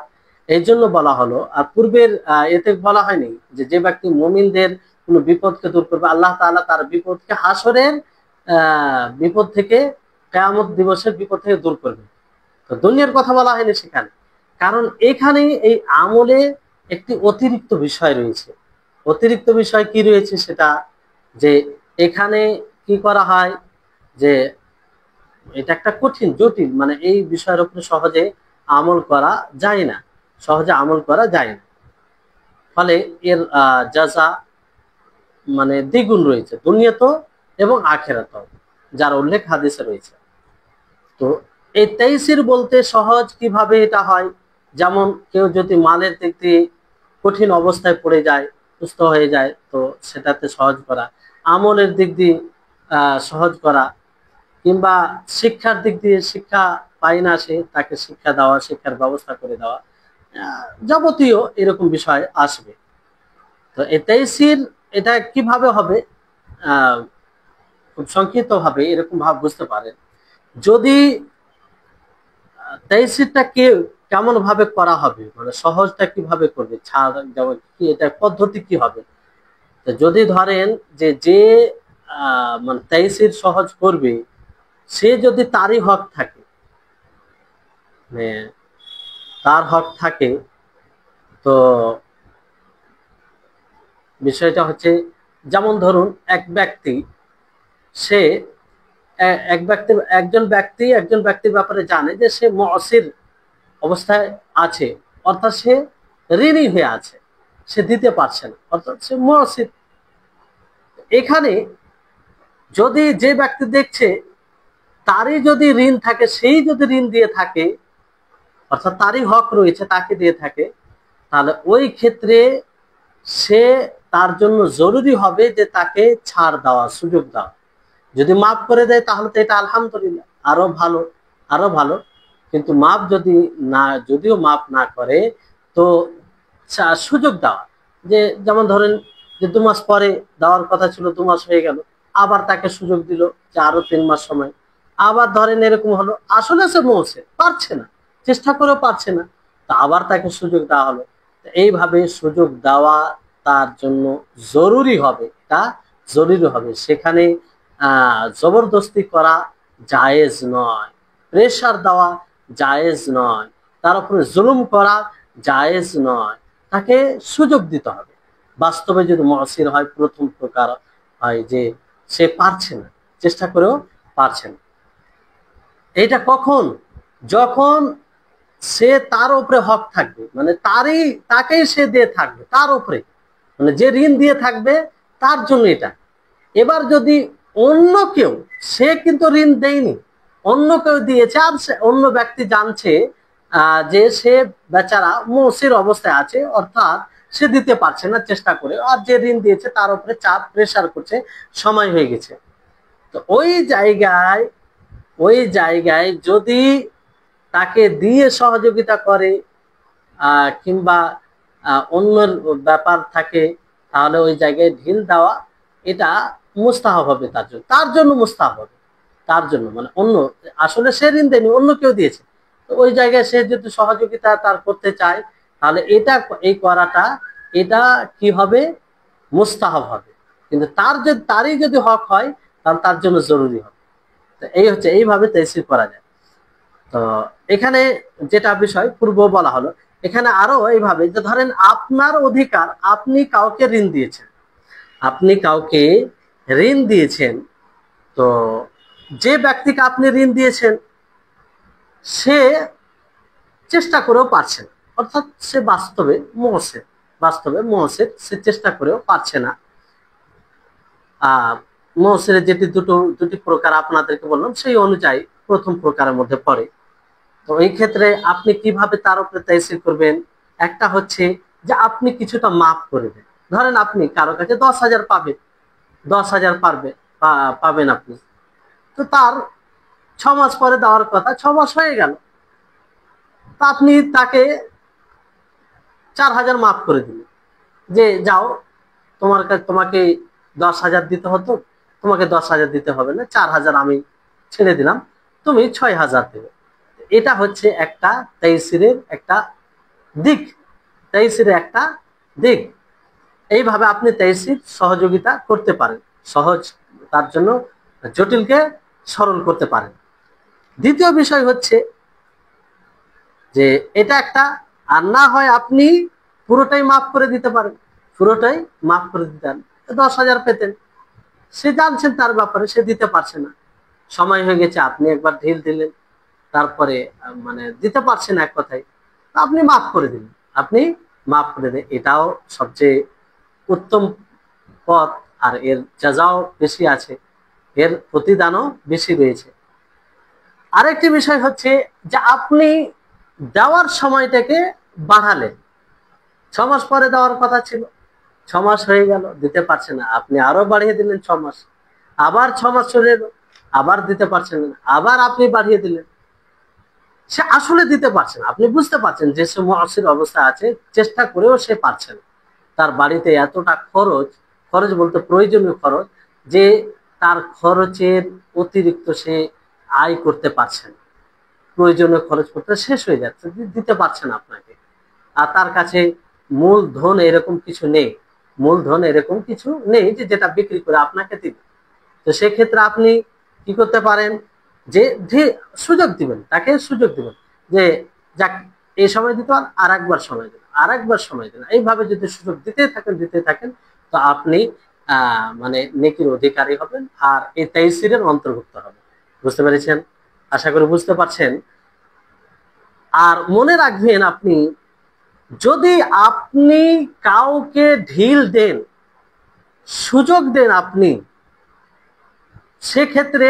এই জন্য বলা হলো, আর পূর্বের এতে বলা হয়নি যে যে ব্যক্তি মুমিনদের কোনো বিপদকে দূর করবে, আল্লাহ তাআলা তার বিপদকে হাসরের বিপদ থেকে, কিয়ামত দিবসের বিপদ থেকে দূর করবে। তো দুনিয়ার কথা বলা হয়নি সেখানে, কারণ এখানে এই আমলে একটি অতিরিক্ত বিষয় রয়েছে। অতিরিক্ত বিষয় কি রয়েছে সেটা, যে এখানে কি করা হয়, যে এটা একটা কঠিন জটিল, মানে এই বিষয়ের উপরে সহজে আমল করা যায় না, সহজে আমল করা যায় না। ফলে এর জাযা মানে দ্বিগুণ রয়েছে দুনিয়াতেও এবং আখিরাতেও, যার উল্লেখ হাদিসে রয়েছে। তো এই তাইসির বলতে সহজ কিভাবে এটা হয়, যেমন কেউ যদি মালের দিক দিয়ে কঠিন অবস্থায় পড়ে যায়, সুস্থ হয়ে যায়, তো সেটাতে সহজ করা, আমলের দিক দিয়ে সহজ করা, কিংবা শিক্ষার দিক দিয়ে শিক্ষা পায় না সে, তাকে শিক্ষা দেওয়া, শিক্ষার ব্যবস্থা করে দেওয়া, যাবতীয় এরকম বিষয় আসবে। তো এই তাইসির এটা কিভাবে হবে, আহ খুব সংক্ষিপ্ত ভাবে এরকম ভাব বুঝতে পারেন। যদি তাইসিরটা কেমন ভাবে করা হবে, মানে সহজটা কিভাবে করবে, ছাড় যেমন কি, এটা পদ্ধতি কি হবে। তো যদি ধরেন যে যে মানে তাইসির সহজ করবে, সে যদি তারই হক থাকে, মানে তার হক থাকে, তো বিষয়টা হচ্ছে, যেমন ধরুন এক ব্যক্তি, সে একজন ব্যক্তির ব্যাপারে জানে যে সে মুসির অবস্থায় আছে, অর্থাৎ সে ঋণী হয়ে আছে, সে দিতে পারছে না, অর্থাৎ সে মুসির। এখানে যদি যে ব্যক্তি দেখছে তারই যদি ঋণ থাকে, সেই যদি ঋণ দিয়ে থাকে, অর্থাৎ তারই হক রয়েছে, তাকে দিয়ে থাকে, তাহলে ওই ক্ষেত্রে সে, তার জন্য জরুরি হবে যে তাকে ছাড় দেওয়া, সুযোগ দেওয়া। যদি মাফ করে দেয় তাহলে তো এটা আলহামদুলিল্লাহ, আরো ভালো, আরো ভালো। কিন্তু মাফ যদি না, যদিও মাফ না করে, তো সুযোগ দেওয়া, যে যেমন ধরেন যে 2 মাস পরে দেওয়ার কথা ছিল, 2 মাস হয়ে গেল, আবার তাকে সুযোগ দিল যে আরো 3 মাস সময়। আবার ধরেন এরকম হলো, আসলে সে মৌসে পারছে না, চেষ্টা করেও পারছে না, তা আবার তাকে সুযোগ দেওয়া হলো। এইভাবে সুযোগ দেওয়া তার জন্য জরুরি হবে, তা জরুরি হবে। সেখানে জবরদস্তি করা জায়েজ নয়, প্রেশার দেওয়া জায়েজ নয়, তার উপরে জুলুম করা জায়েজ নয়, তাকে সুযোগ দিতে হবে। বাস্তবে যদি মুসির হয়, প্রথম প্রকার হয় যে সে পারছে না, চেষ্টা করেও পারছে না, এটা কখন, যখন সে তার উপরে হক থাকবে, মানে তাকেই সে দিয়ে থাকবে, তার উপরে, মানে যে ঋণ দিয়ে থাকবে তার জন্য এটা। এবার যদি অন্য কেউ, সে কিন্তু ঋণ দেয়নি, অন্য কেউ দিয়েছে, আর অন্য ব্যক্তি জানছে যে সে বেচারা মুসির অবস্থায় আছে, অর্থাৎ সে দিতে পারছে না চেষ্টা করে, আর যে ঋণ দিয়েছে তার উপরে চাপ, প্রেসার করছে, সময় হয়ে গেছে। তো ওই জায়গায় যদি তাকে দিয়ে সহযোগিতা করে, কিংবা অন্যের ব্যাপার থাকে, তাহলে ওই জায়গায় ঢিল দেওয়া এটা মুস্তাহাব হবে, তার জন্য মুস্তাহাব হবে, তার জন্য, মানে অন্য, আসলে সে ঋণ দেয়নি, অন্য কেউ দিয়েছে, তো ওই জায়গায় সে যদি সহযোগিতা তার করতে চায়, তাহলে এই করাটা, এটা কি হবে, মুস্তাহাব হবে। কিন্তু তারই যদি হক হয়, তাহলে তার জন্য জরুরি হবে। তো এই হচ্ছে, এইভাবে তাইসির করা যায়। তো এখানে যেটা বিষয় পূর্ব বলা হলো, এখানে আরো এইভাবে, যে ধরেন আপনার অধিকার, আপনি কাউকে ঋণ দিয়েছেন, তো যে ব্যক্তিকে আপনি ঋণ দিয়েছেন সে চেষ্টা করেও পারছে না, অর্থাৎ সে বাস্তবে মহসের, সে চেষ্টা করেও পারছে না। মহসের দুটি প্রকার আপনাদেরকে বললাম, সেই অনুযায়ী প্রথম প্রকারের মধ্যে পড়ে। তো এই ক্ষেত্রে আপনি কিভাবে তার উপরে তাইসির করবেন, একটা হচ্ছে যে আপনি কিছুটা মাফ করে দেন। ধরেন আপনি কারো কাছে 10,000 পাবেন, 10,000 পাবেন আপনি, তো তার 6 মাস পরে দেওয়ার কথা, 6 মাস হয়ে গেল, তা আপনি তাকে 4,000 মাফ করে দিল, যে যাও তোমাকে 10,000 দিতে হতো, তোমাকে 10,000 দিতে হবে না, 4,000 আমি ছেড়ে দিলাম, তুমি 6,000 দেবে। এটা হচ্ছে একটা তাইসিরের একটা দিক, তাইসিরের একটা দিক। এইভাবে আপনি তাইসির সহযোগিতা করতে পারেন, সহজ তার জন্য জটিলকে সরল করতে পারেন। দ্বিতীয় বিষয় হচ্ছে যে এটা একটা, আর না হয় আপনি পুরোটাই মাফ করে দিতে পারেন, পুরোটাই মাফ করে দিতেন, 10,000 পেতেন, সে জানছেন তার ব্যাপারে, সে দিতে পারছে না, সময় হয়ে গেছে, আপনি একবার ঢিল দিলেন, তারপরে মানে দিতে পারছেন এক কথায়, আপনি মাফ করে দিলেন, আপনি মাফ করে দেন, এটাও সবচেয়ে উত্তম পথ, আর এর জাযাও বেশি আছে, এর প্রতিদানও বেশি রয়েছে। আরেকটি বিষয় হচ্ছে যে আপনি দেওয়ার সময়টাকে বাড়ালেন, 6 মাস পরে দেওয়ার কথা ছিল, 6 মাস হয়ে গেল, দিতে পারছে না, আপনি আরো বাড়িয়ে দিলেন 6 মাস, আবার 6 মাস চলে এলো, আবার দিতে পারছেন না, আবার আপনি বাড়িয়ে দিলেন, সে আসলে দিতে পারছে না, আপনি বুঝতে পারছেন যে সে মুআসির অবস্থা আছে, চেষ্টা করেও সে পারছে না, তার বাড়িতে এতটা খরচ, খরচ বলতে প্রয়োজনীয় খরচ, যে তার খরচের অতিরিক্ত সে আয় করতে পারছে না, প্রয়োজনীয় খরচ করতে শেষ হয়ে যাচ্ছে, দিতে পারছে না আপনাকে, আর তার কাছে মূলধন এরকম কিছু নেই, মূলধন এরকম কিছু নেই যে যেটা বিক্রি করে আপনাকে দিবে। তো সেক্ষেত্রে আপনি কি করতে পারেন, যে সুযোগ দিবেন, তাকে সুযোগ দিবেন, যে যাক এই সময় দিতে পারেন, আর একবার সময় দিন, আর একবার সময় দিন, এইভাবে যদি সুযোগ দিতে থাকেন তো আপনি মানে নেকির অধিকারী হবেন, আর এই তাইসিরের অন্তর্ভুক্ত হবেন। বুঝতে পেরেছেন? আশা করি বুঝতে পারছেন। আর মনে রাখবেন, আপনি যদি আপনি কাউকে ঢিল দেন, সুযোগ দেন আপনি, সেক্ষেত্রে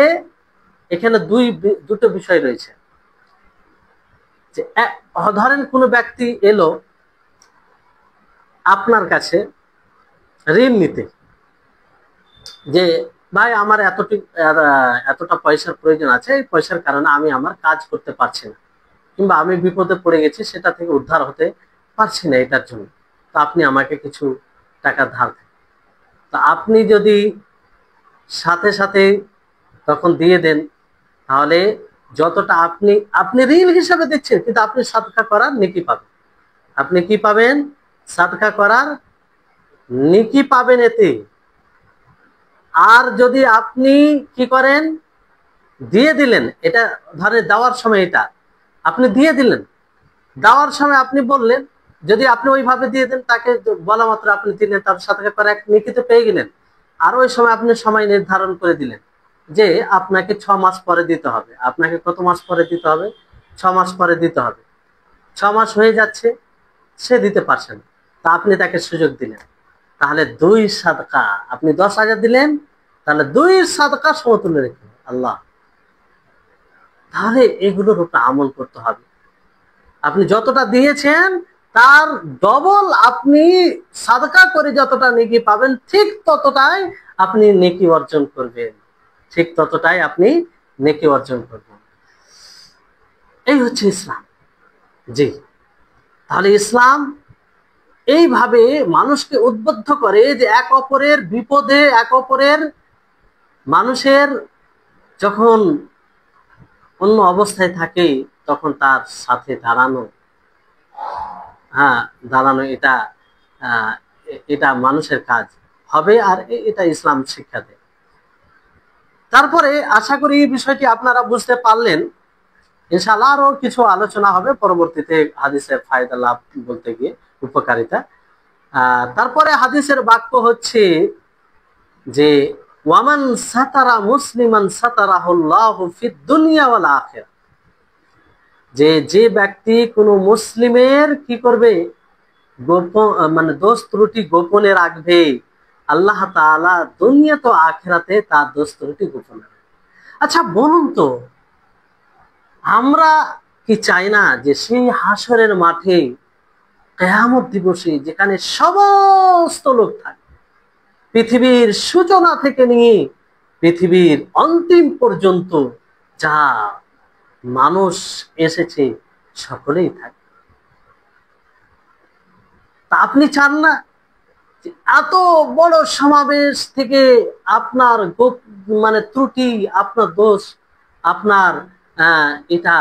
এখানে দুটো বিষয় রয়েছে। যে ধরেন কোনো ব্যক্তি এলো আপনার কাছে ঋণ নিতে, যে ভাই আমার এতটা পয়সার প্রয়োজন আছে, এই পয়সার কারণে আমি আমার কাজ করতে পারছি না, কিংবা আমি বিপদে পড়ে গেছি, সেটা থেকে উদ্ধার হতে পারছি না, এটার জন্য তো আপনি আমাকে কিছু টাকা ধার দেন। তো আপনি যদি সাথে সাথে তখন দিয়ে দেন, তাহলে যতটা আপনি ঋণ হিসাবে দিচ্ছেন, কিন্তু আপনি সাদকা করার নেকি পাবেন, আপনি কি পাবেন, সাদকা করার নেকি পাবেন এতে। আর যদি আপনি কি করেন, দিয়ে দিলেন, এটা ধরে দেওয়ার সময় এটা আপনি দিয়ে দিলেন, দেওয়ার সময় আপনি বললেন, যদি আপনি ওইভাবে দিয়ে দেন, তাকে বলা মাত্র আপনি দিলেন, তার সাথে করে এক নেকিতে পেয়ে গেলেন। আর ওই সময় আপনি সময় নির্ধারণ করে দিলেন যে আপনাকে 6 মাস পরে দিতে হবে, আপনাকে কত মাস পরে দিতে হবে, 6 মাস পরে দিতে হবে, 6 মাস হয়ে যাচ্ছে, সে দিতে পারছে না, তা আপনি তাকে সুযোগ দিলেন, তাহলে 2 সাদকা, আপনি 10,000 দিলেন, তাহলে 2 সাদকা সমতুল্য রেখে আল্লাহ। তাহলে এগুলোর উপর আমল করতে হবে, আপনি যতটা দিয়েছেন তার ডবল আপনি সাদকা করে যতটা নেকি পাবেন, ঠিক ততটাই আপনি নেকি অর্জন করবেন, ঠিক ততটাই আপনি নেকি অর্জন করবেন। এই হচ্ছে ইসলাম। জি, তাহলে ইসলাম এইভাবে মানুষকে উদ্বুদ্ধ করে যে এক অপরের বিপদে, এক অপরের মানুষের যখন অন্য অবস্থায় থাকে তখন তার সাথে দাঁড়ানো, দাঁড়ানো, এটা মানুষের কাজ হবে, আর এটা ইসলাম শিক্ষা দেয়। তারপরে আশা করি এই বিষয়টি আপনারা বুঝতে পারলেন। ইনশাআল্লাহ আরো কিছু আলোচনা হবে পরবর্তীতে হাদিসের ফায়দা লাভ বলতে গিয়ে, উপকারিতা। তারপরে হাদিসের বাক্য হচ্ছে যে ওয়ামান সাতারা মুসলিমান সাতারাহুল্লাহু ফিদ দুনিয়া ওয়াল আখিরাহ, যে ব্যক্তি কোনো মুসলিমের কি করবে, গোপন মানে দোষ ত্রুটি গোপনে রাখবে, আল্লাহ তাআলা দুনিয়া তো আখিরাতে তার দোষ ত্রুটি গোপনে রাখবে। আচ্ছা বলুন তো, আমরা কি চাই না যে সেই হাসরের মাঠে, কিয়ামত দিবসে, যেখানে সমস্ত লোক থাকে, পৃথিবীর সূচনা থেকে নিয়ে পৃথিবীর অন্তিম পর্যন্ত যা মানুষ এসেছে সকলেই থাকে, তা আপনি চান না এত বড় সমাবেশ থেকে আপনার মানে ত্রুটি, আপনার দোষ, আপনার এটা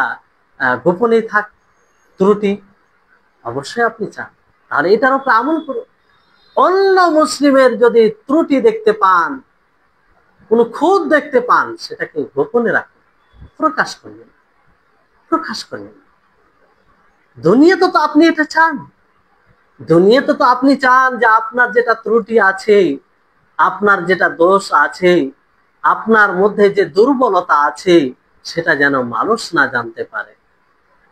গোপনে থাক ত্রুটি? অবশ্যই আপনি চান। তাহলে এটার উপর আমল করুন। অন্য মুসলিমের যদি ত্রুটি দেখতে পান, কোনো খুঁত দেখতে পান, সেটাকে গোপনে রাখুন, প্রকাশ করবেন, প্রকাশ করবেন। দুনিয়াতে তো আপনি এটা চান, দুনিয়াতে তো আপনি চান যে আপনার যেটা ত্রুটি আছে, আপনার যেটা দোষ আছে, আপনার মধ্যে যে দুর্বলতা আছে, সেটা যেন মানুষ না জানতে পারে,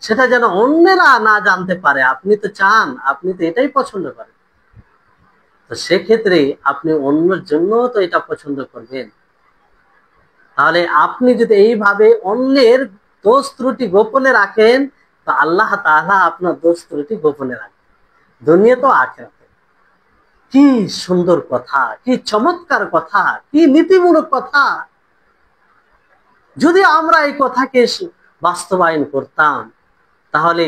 সেটা যেন অন্যেরা না জানতে পারে। আপনি তো চান, আপনি তো এটাই পছন্দ করেন। তো সেক্ষেত্রে আপনি অন্যের জন্য তো এটা পছন্দ করবেন। তাহলে আপনি যদি এইভাবে অন্যের দোষ ত্রুটি গোপনে রাখেন, তো আল্লাহ তাআলা আপনার দোষ ত্রুটি গোপনে রাখেন, দুনিয়া তো আখিরাতে। কি সুন্দর কথা, কি চমৎকার কথা, কি নীতিমূলক কথা! যদি আমরা এই কথাকে বাস্তবায়ন করতাম, তাহলে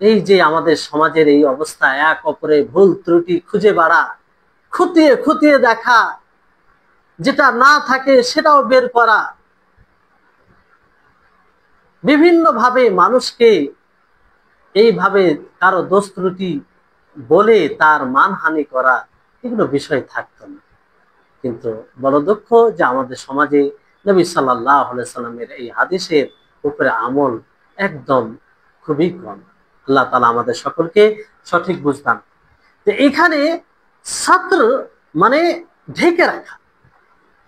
এই যে আমাদের সমাজের এই অবস্থা, এক অপরে ভুল ত্রুটি খুঁজে বেড়া, খুঁটিয়ে খুঁটিয়ে দেখা, যেটা না থাকে সেটাও বের করা, বিভিন্ন ভাবে মানুষকে এইভাবে কারো দোষ ত্রুটি বলে তার মানহানি করা, এগুলো বিষয় থাকতো না। কিন্তু বড় দুঃখ যে আমাদের সমাজে নবী সাল্লাল্লাহু আলাইহি সাল্লামের এই হাদিসের উপরে আমল একদম খুবই কম। আল্লাহ তাআলা আমাদের সকলকে সঠিক বুঝদান। তো এখানে সাতর মানে ঢেকে রাখা,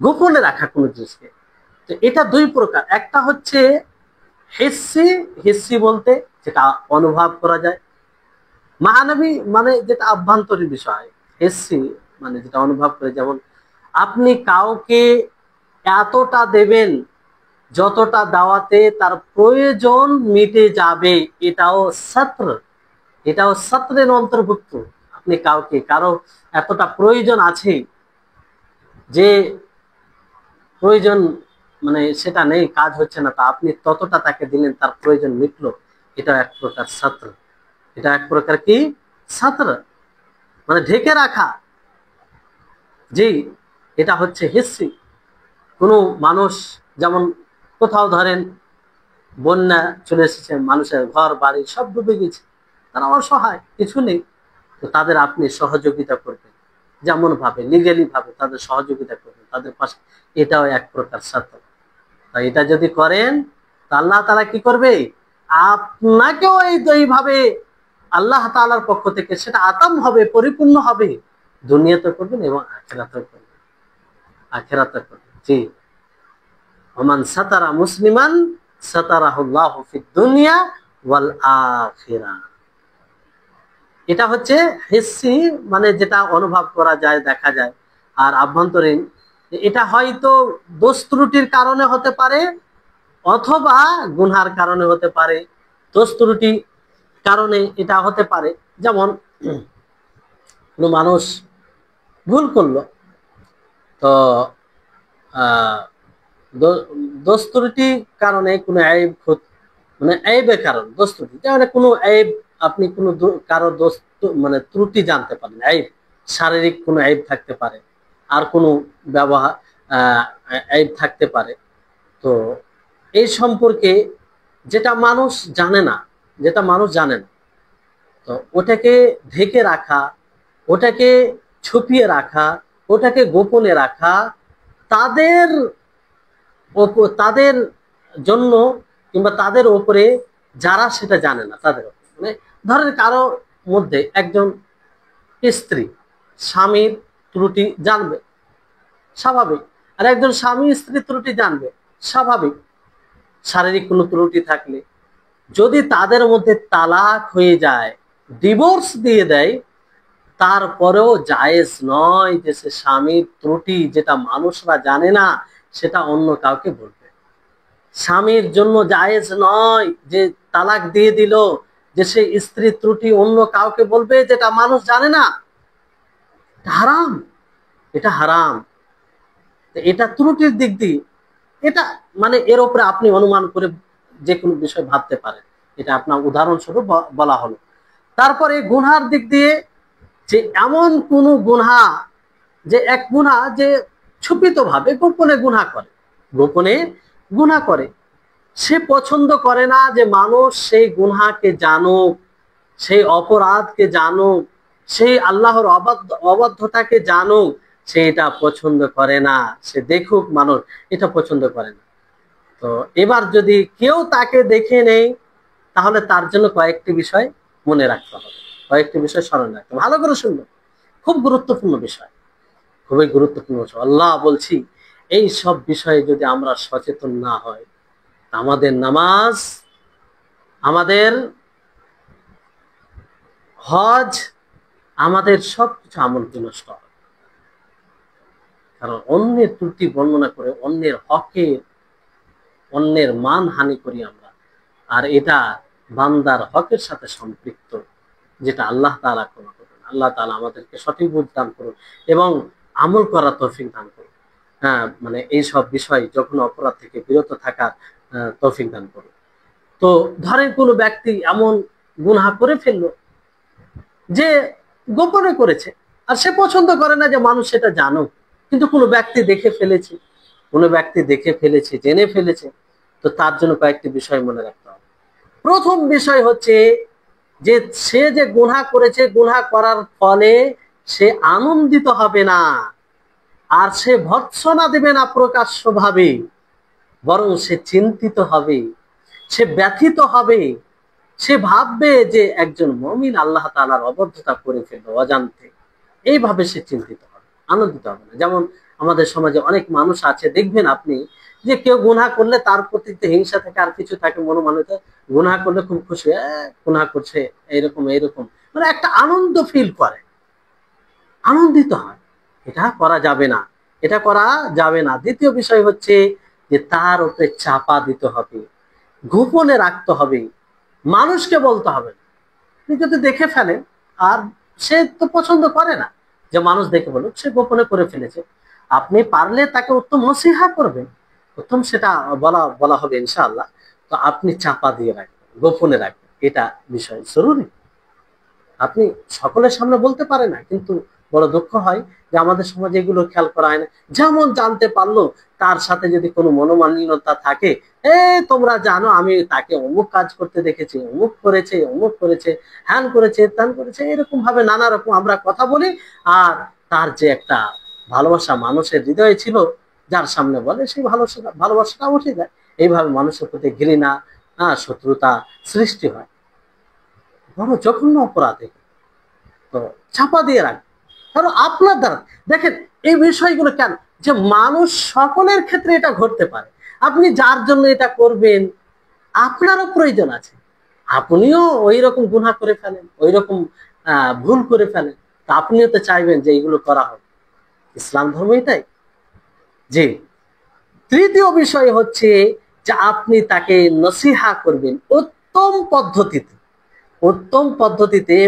গোপনে রাখা কোনো জিনিসকে। তো এটা দুই প্রকার। একটা হচ্ছে হিসসি, হিসসি বলতে যেটা অনুভব করা যায়, মানবী মানে যেটা আভ্যন্তরীণ বিষয়, হিসসি মানে যেটা অনুভব করে। যেমন আপনি কাউকে এতটা দেবেন যতটা দাওয়াতে তার প্রয়োজন মিটে যাবে, এটাও সত্র, এটাও সত্রের অন্তর্ভুক্ত। আপনি কাউকে, কারো এতটা প্রয়োজন আছে যে প্রয়োজন মানে সেটা নেই, কাজ হচ্ছে না, তা আপনি ততটা তাকে দিলেন, তার প্রয়োজন মিটলো, এটা এক প্রকার সত্র। এটা এক প্রকার কি সত্র, মানে ঢেকে রাখা। জি, এটা হচ্ছে হিস্সি। কোনো মানুষ যেমন কোথাও ধরেন বন্যা চলে এসেছে, মানুষের ঘর বাড়ি সব ডুবে গেছে, তারা অসহায়, কিছু নেই, তো তাদের আপনি সহযোগিতা করবেন, যেমন ভাবে লিগ্যালি ভাবে তাদের সহযোগিতা করবেন, তাদের পাশে, এটাও এক প্রকার সত্য। তাই এটা যদি করেন, তা আল্লাহ তাআলা কি করবে? আপনাকেও এইভাবে আল্লাহ তাআলার পক্ষ থেকে সেটা আতাম হবে, পরিপূর্ণ হবে, দুনিয়াতে করবেন এবং আখিরাতে করবেন, আখিরাতে করবেন। জি, ওমান সাতারা মুসলিমান সাতারাহুল্লাহু ফিদ দুনিয়া ওয়াল আখিরাহ। এটা হচ্ছে হিস্সি, মানে যেটা অনুভব করা যায়, দেখা যায়। আর আভ্যন্তরীণ, এটা হয়তো দোষ ত্রুটির কারণে হতে পারে অথবা গুনহার কারণে হতে পারে। দোষ ত্রুটি কারণে এটা হতে পারে, যেমন কোনো মানুষ ভুল করলো, তো দোষ ত্রুটি কারণে কোনো মানে আইবের কারণ দোষ ত্রুটি, যেমন কোনো আইব, আপনি কোনো কারো দোষ মানে ত্রুটি জানতে পারেন, আইব, শারীরিক কোনো আইব থাকতে পারে, আর কোনো ব্যবহার আইব থাকতে পারে। তো এই সম্পর্কে যেটা মানুষ জানে না, যেটা মানুষ জানে না, তো ওটাকে ঢেকে রাখা, ওটাকে ছুপিয়ে রাখা, ওটাকে গোপনে রাখা, তাদের তাদের জন্য কিংবা তাদের উপরে যারা সেটা জানে না তাদের উপরে, মানে ধরেন কারো মধ্যে একজন স্ত্রী স্বামীর ত্রুটি জানবে, স্বাভাবিক, আর একজন স্বামী স্ত্রীর ত্রুটি জানবে, স্বাভাবিক। শারীরিক কোনো ত্রুটি থাকলে যদি তাদের মধ্যে তালাক হয়ে যায়, ডিভোর্স দিয়ে দেয়, তারপরেও জায়েজ নয় যে সে স্বামীর ত্রুটি যেটা মানুষরা জানে না সেটা অন্য কাউকে বলবে। স্বামীর জন্য জায়েজ নয় যে তালাক দিয়ে দিল যে সে স্ত্রীর ত্রুটি অন্য কাউকে বলবে যেটা মানুষ জানে না, হারাম, এটা হারাম। এটা ত্রুটির দিক দিয়ে, এটা মানে এর উপরে আপনি অনুমান করে যে কোনো বিষয় ভাবতে পারেন, এটা আপনার উদাহরণস্বরূপ বলা হলো। তারপরে গুনহার দিক দিয়ে যে এমন কোন গুনহা, যে এক গুনহা যে ছুপিত ভাবে গোপনে গুনহা করে, গোপনে গুনহা করে, সে পছন্দ করে না যে মানুষ সেই গুনহাকে জানুক, সেই অপরাধকে জানুক, সেই আল্লাহর অবাধ্যতাকে জানুক, সে এটা পছন্দ করে না। সে দেখুক মানুষ, এটা পছন্দ করে না। তো এবার যদি কেউ তাকে দেখে নেই, তাহলে তার জন্য কয়েকটি বিষয় মনে রাখতে হবে, কয়েকটি বিষয় স্মরণ রাখতে হবে। ভালো করে শুনবেন, খুব গুরুত্বপূর্ণ বিষয়, খুবই গুরুত্বপূর্ণ বিষয়। আল্লাহ বলছি, এই সব বিষয়ে যদি আমরা সচেতন না হয়, আমাদের নামাজ, আমাদের হজ, আমাদের সবকিছু আমল নষ্ট হবে। কারণ অন্যের ত্রুটি বর্ণনা করে, অন্যের হকের, অন্যের মান হানি করি আমরা, আর এটা বান্দার হকের সাথে সম্পৃক্ত, যেটা আল্লাহ তাআলা ক্ষমা করুন। আল্লাহ তাআলা আমাদেরকে সঠিক বুঝ দান করুন এবং আমল করার তৌফিক দান করুন। হ্যাঁ, মানে এই সব বিষয়, যখন অপরাধ থেকে বিরত থাকার তৌফিক দান করুন। তো ধরেন কোনো ব্যক্তি এমন গুনাহ করে ফেললো যে গোপনে করেছে, আর সে পছন্দ করে না যে মানুষ সেটা জানুক, কিন্তু কোনো ব্যক্তি দেখে ফেলেছে, কোনো ব্যক্তি দেখে ফেলেছে, জেনে ফেলেছে, তো তার জন্য কয়েকটি বিষয় মনে রাখতে হবে। প্রথম বিষয় হচ্ছে যে সে যে গুনাহ করেছে, গুনাহ করার ফলে সে আনন্দিত হবে না, আর সে ভর্ৎসনা দেবে না প্রকাশ্যভাবে, বরং সে চিন্তিত হবে, সে ব্যথিত হবে, সে ভাববে যে একজন মুমিন আল্লাহ তাআলার অবাধ্যতা করে ফেললো অজান্তে। এইভাবে সে চিন্তিত হবে, আনন্দিত হবে না। যেমন আমাদের সমাজে অনেক মানুষ আছে, দেখবেন আপনি, যে কেউ গুনাহ করলে তার প্রতি হিংসা থেকে আর কিছু থাকে মনোমালিন্য, গুনাহ করলে খুব খুশি, গুনাহ করছে, এইরকম এইরকম, মানে একটা আনন্দ ফিল করে, আনন্দিত হয়। এটা করা যাবে না, এটা করা যাবে না। দ্বিতীয় বিষয় হচ্ছে যে তার উপরে চাপা দিতে হবে, গোপনে রাখতে হবে, মানুষকে বলতে হবে না। আপনি যদি দেখে ফেলেন, আর সে তো পছন্দ করে না যে মানুষ দেখে বলুক, সে গোপনে করে ফেলেছে, আপনি পারলে তাকে উত্তম নসিহা করবেন, উত্তম সেটা বলা বলা হবে ইনশাআল্লাহ। তো আপনি চাপা দিয়ে রাখবেন, গোপনে রাখবেন, এটা বিষয় জরুরি। আপনি সকলের সামনে বলতে পারে না, কিন্তু বড় দুঃখ হয় যে আমাদের সমাজে এগুলো খেয়াল করা হয় না। যেমন জানতে পারলো, তার সাথে যদি কোনো মনোমালিন্যতা থাকে, তোমরা জানো আমি তাকে অমুক কাজ করতে দেখেছি, অমুক করেছে, অমুক করেছে, হ্যান করেছে, ত্যান করেছে, এরকম ভাবে নানা রকম আমরা কথা বলি। আর তার যে একটা ভালোবাসা মানুষের হৃদয়ে ছিল, যার সামনে বলে, সেই ভালোবাসাটা উঠে যায়। এইভাবে মানুষের প্রতি ঘৃণা, শত্রুতা সৃষ্টি হয়, বড় জঘন্য অপরাধ। তো চাপা দিয়ে রাখবে। কারণ আপনার দ্বারা, দেখেন এই বিষয়গুলো কেন, যে মানুষ সকলের ক্ষেত্রে এটা ঘটতে পারে। আপনি যার জন্য এটা করবেন, আপনারও প্রয়োজন আছে, আপনিও ওই রকম গুনাহ করে ফেলেন, ওই রকম ভুল করে ফেলেন, তা আপনিও তো চাইবেন যে এইগুলো করা হোক। ইসলাম ধর্ম এটাই। জি, তৃতীয় বিষয় হচ্ছে যে আপনি তাকে নসিহা করবেন উত্তম পদ্ধতিতে, উত্তম পদ্ধতিতে,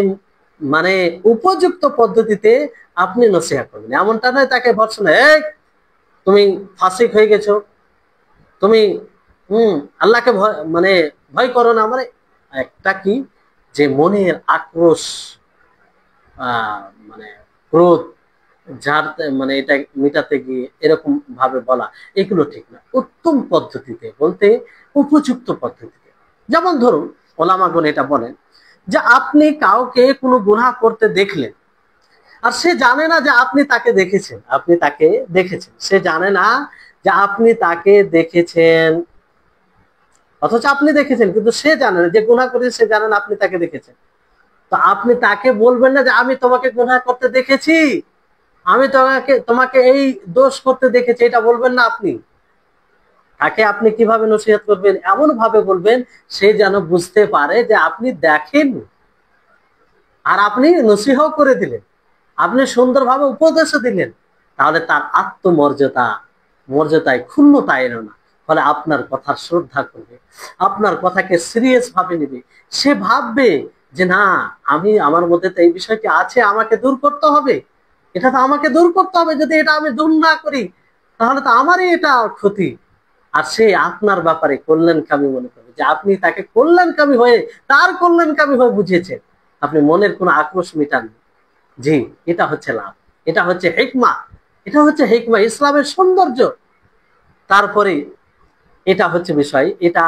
মানে উপযুক্ত পদ্ধতিতে আপনি নসিহা করবেন। এমনটা নয় তাকে ভর্ৎসনা, তুমি ফাসিক হয়ে গেছো, তুমি আল্লাহকে ভয়, মানে ভয় করো না, মানে একটা কি, যে মনের আক্রোশ, মানে ক্রোধ, যার মানে এটা মেটাতে গিয়ে এরকম ভাবে বলা, এগুলো ঠিক না। উত্তম পদ্ধতিতে বলতে, উপযুক্ত পদ্ধতিতে। যেমন ধরুন, ওলামাগণ এটা বলেন যে আপনি কাউকে কোনো গুনাহ করতে দেখলেন, আর সে জানে না যে আপনি তাকে দেখেছেন, আপনি তাকে দেখেছেন, সে জানে না যে আপনি তাকে দেখেছেন, অথচ আপনি দেখেছেন, কিন্তু সে জানে না যে গুনাহ করেছে, সে জানে না আপনি তাকে দেখেছেন। তো আপনি তাকে বলবেন না যে আমি তোমাকে গুনাহ করতে দেখেছি, আমি তোমাকে এই দোষ করতে দেখেছি, এটা বলবেন না আপনি। তাকে আপনি কিভাবে নসিহত করবেন, এমন ভাবে বলবেন সে যেন বুঝতে পারে যে আপনি দেখেন, আর আপনি নসিহত করে দিলেন, আপনি সুন্দরভাবে উপদেশও দিলেন। তাহলে তার মর্যাদায় ক্ষুণ্ণতা এলো না, ফলে আপনার কথার শ্রদ্ধা করবে, আপনার কথাকে সিরিয়াস ভাবে নেবে। সে ভাববে যে না, আমার মধ্যে তো এই বিষয়টি আছে, আমাকে দূর করতে হবে, এটা তো আমাকে দূর করতে হবে, যদি এটা আমি দূর না করি তাহলে তো আমারই এটা ক্ষতি। আর সে আপনার ব্যাপারে কল্যাণকামী মনে করবে, যে আপনি তাকে কল্যাণকামী হয়ে, তার কল্যাণকামী হয়ে বুঝিয়েছেন। আপনি মনের কোনো আক্রোশ মিটান। জি, এটা হচ্ছে লাভ, এটা হচ্ছে হিকমা, এটা হচ্ছে হিকমা, ইসলামের সৌন্দর্য। তারপরে এটা হচ্ছে বিষয়, এটা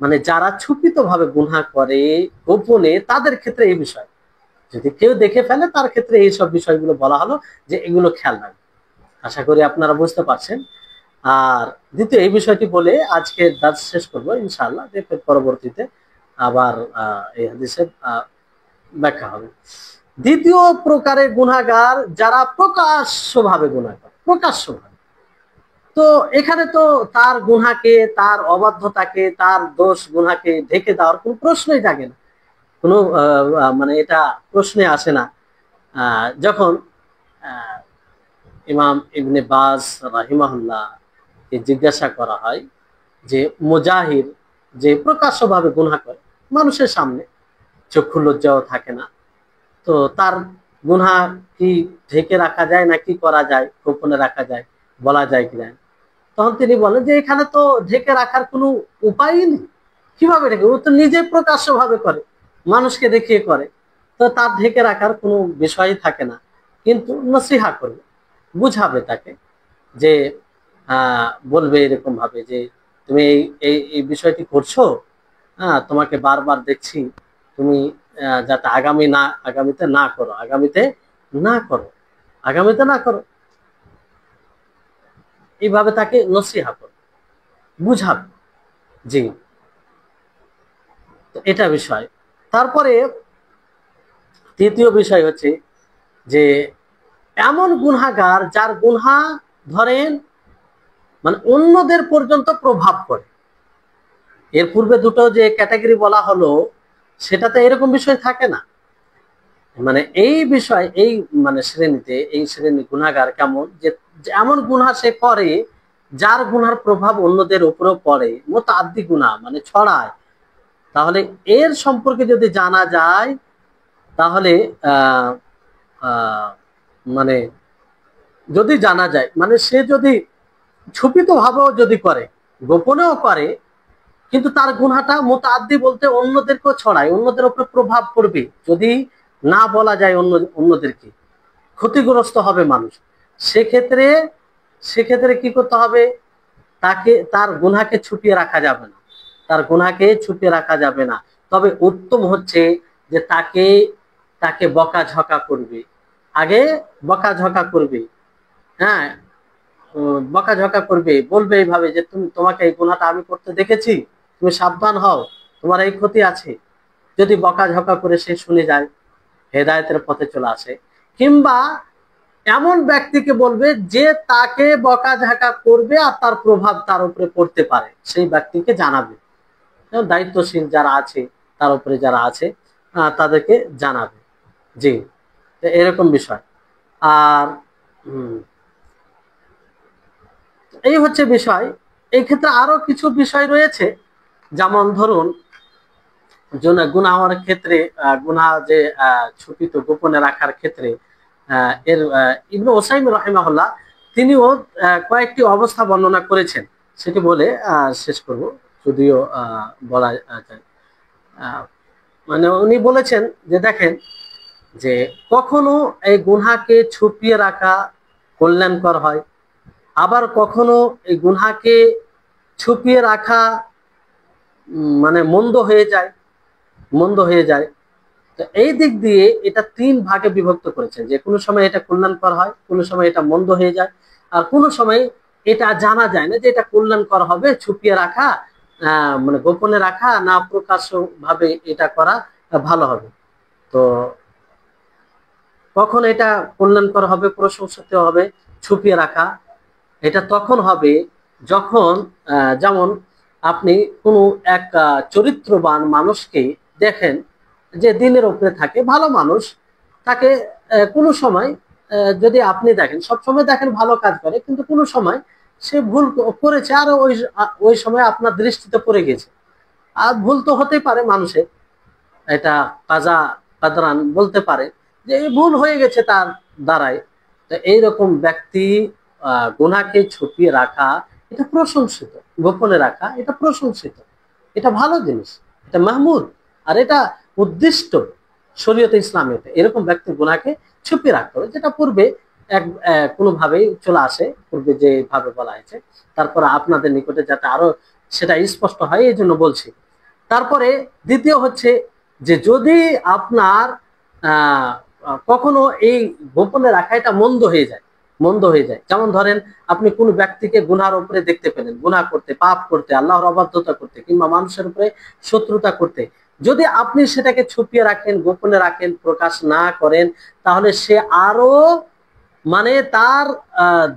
মানে যারা ছুপিত ভাবে গুনাহ করে গোপনে, তাদের ক্ষেত্রে এই বিষয়, যদি কেউ দেখে ফেলে তার ক্ষেত্রে এই সব বিষয়গুলো বলা হলো যে এগুলো খেয়াল রাখবে। আশা করি আপনারা বুঝতে পারছেন। আর দ্বিতীয় এই বিষয়টি বলে আজকে দার্স শেষ করবো ইনশাআল্লাহ, পরবর্তীতে আবার এই হাদিসের ব্যাখ্যা হবে। দ্বিতীয় প্রকারের গুনাহগার যারা প্রকাশ্যভাবে গুনাহ করে, প্রকাশ্যভাবে। তো এখানে তো তার গুনাহকে, তার অবাধ্যতাকে, তার দোষ গুনাহকে ঢেকে দেওয়ার কোনো প্রশ্নই থাকে না, কোনো মানে এটা প্রশ্নে আসে না। যখন ইমাম ইবনে বাজ রাহিমাহুল্লাহ কে জিজ্ঞাসা করা হয় যে মুজাহির যে প্রকাশ্যভাবে গুনাহ করে মানুষের সামনে, চক্ষু লজ্জাও থাকে না, তো তার গুনাহ কি ঢেকে রাখা যায় না কি করা যায়, গোপনে রাখা যায়, বলা যায় কিনা? তখন তিনি বলেন যে এখানে তো ঢেকে রাখার কোনো উপায়ই নেই, কিভাবে ঢেকে, ও তো নিজে প্রকাশ্যভাবে করে, মানুষকে দেখিয়ে করে, তো তার ঢেকে রাখার কোনো বিষয়ই থাকে না। কিন্তু নসিহা করবে, বুঝাবে তাকে, যে বলবে এরকম ভাবে যে তুমি এই এই এই বিষয়টি করছো, তোমাকে বারবার দেখছি, তুমি যাতে আগামীতে না করো, আগামীতে না করো, আগামীতে না করো, এইভাবে তাকে নসিহা করো, বুঝাবে। জি, তো এটা বিষয়। তারপরে তৃতীয় বিষয় হচ্ছে যে এমন গুনাহগার যার গুনাহ ধরেন মানে অন্যদের পর্যন্ত প্রভাব পড়ে। এর পূর্বে দুটো যে ক্যাটাগরি বলা হলো সেটাতে এরকম বিষয় থাকে না, মানে এই বিষয় এই মানে শ্রেণীতে, এই শ্রেণী গুনাহগার কেমন, যে এমন গুনাহ সে করে যার গুনার প্রভাব অন্যদের উপরেও পড়ে, মুতাআদ্দি গুনাহ মানে ছড়ায়। তাহলে এর সম্পর্কে যদি জানা যায় তাহলে আহ আহ মানে যদি জানা যায়, মানে সে যদি ছুপিত ভাবেও যদি করে, গোপনেও করে, কিন্তু তার গুনাহটা মুতাআদ্দি বলতে অন্যদেরকেও ছড়ায়, অন্যদের উপরে প্রভাব পড়বে, যদি না বলা যায় অন্যদেরকে, ক্ষতিগ্রস্ত হবে মানুষ, সেক্ষেত্রে সেক্ষেত্রে কি করতে হবে, তাকে তার গুনাহকে ছুপিয়ে রাখা যাবে না, তার গুনাহকে ছুপিয়ে রাখা যাবে না। তবে উত্তম হচ্ছে যে তাকে তাকে বকাঝকা করবে, আগে বকাঝকা করবে, হ্যাঁ, বকাঝকা করবে, বলবে এইভাবে যে তোমাকে এই গুনাহটা আমি করতে দেখেছি, তুমি সাবধান হও, তোমার এই ক্ষতি আছে। যদি বকাঝকা করে সে শুনে যায়, হেদায়েতের পথে চলে আসে। কিংবা এমন ব্যক্তিকে বলবে যে তাকে বকাঝকা করবে আর তার প্রভাব তার উপরে পড়তে পারে, সেই ব্যক্তিকে জানাবে, দায়িত্বশীল যারা আছে, তার উপরে যারা আছে তাদেরকে জানাবে। জি, এরকম বিষয়। আর এই হচ্ছে বিষয়। এই ক্ষেত্রে আরো কিছু বিষয় রয়েছে, যেমন ধরুন গুনাহ হওয়ার ক্ষেত্রে, গুনাহ যে ছুপিত গোপনে রাখার ক্ষেত্রে এর ইবনে উসাইমিন রাহিমাহুল্লাহ তিনিও কয়েকটি অবস্থা বর্ণনা করেছেন, সেটি বলে শেষ করব, যদিও বলা যায়। মানে উনি বলেছেন যে দেখেন, যে কখনো এই গুনাহকে ছুপিয়ে রাখা কল্যাণকর হয়, আবার কখনো এই গুনাহকে ছুপিয়ে রাখা মানে মন্দ হয়ে যায়, মন্দ হয়ে যায়। তো এই দিক দিয়ে এটা তিন ভাগে বিভক্ত করেছেন, যে কোনো সময় এটা কল্যাণকর হয়, কোনো সময় এটা মন্দ হয়ে যায়, আর কোনো সময় এটা জানা যায় না যে এটা কল্যাণকর হবে, ছুপিয়ে রাখা মানে গোপনে রাখা না প্রকাশ্য ভাবে এটা করা ভালো হবে। তো কখন এটা কল্যাণকর হবে, প্রশংসনীয় হবে ছুপিয়ে রাখা, এটা তখন হবে যখন যেমন আপনি কোনো এক চরিত্রবান মানুষকে দেখেন যে দিনের উপরে থাকে, ভালো মানুষ, তাকে কোনো সময় যদি আপনি দেখেন, সব সময় দেখেন ভালো কাজ করে, কিন্তু কোনো সময় সে ভুল করেছে আর ওই ওই সময় আপনার দৃষ্টিতে পড়ে গেছে। আর ভুল তো হতেই পারে মানুষের, এটা কাজা কাদরান বলতে পারে যে এই ভুল হয়ে গেছে তার দ্বারাই। তো এইরকম ব্যক্তি গুনাহকে ছুপিয়ে রাখা এটা প্রশংসিত, গোপনে রাখা এটা প্রশংসিত, এটা ভালো জিনিস, এটা মাহমুদ, আর এটা উদ্দিষ্ট শরীয়তে ইসলামিয়তে এরকম ব্যক্তির গুনাহকে ছুপিয়ে রাখতে হবে, যেটা পূর্বে এক কোনোভাবেই চলে আসে, পূর্বে যেভাবে বলা হয়েছে। তারপরে আপনাদের নিকটে যাতে আরো সেটা স্পষ্ট হয় এই জন্য বলছি। তারপরে দ্বিতীয় হচ্ছে যে যদি আপনার কখনো এই গোপনে রাখা এটা মন্দ হয়ে যায়, মন্দ হয়ে যায়, যেমন ধরেন আপনি কোনো ব্যক্তিকে গুনার উপরে দেখতে পেলেন, গুনাহ করতে, পাপ করতে, আল্লাহর অবাধ্যতা করতে, কিংবা মানুষের উপরে শত্রুতা করতে, যদি আপনি সেটাকে ছুপিয়ে রাখেন, গোপনে রাখেন, প্রকাশ না করেন, তাহলে সে আরো মানে তার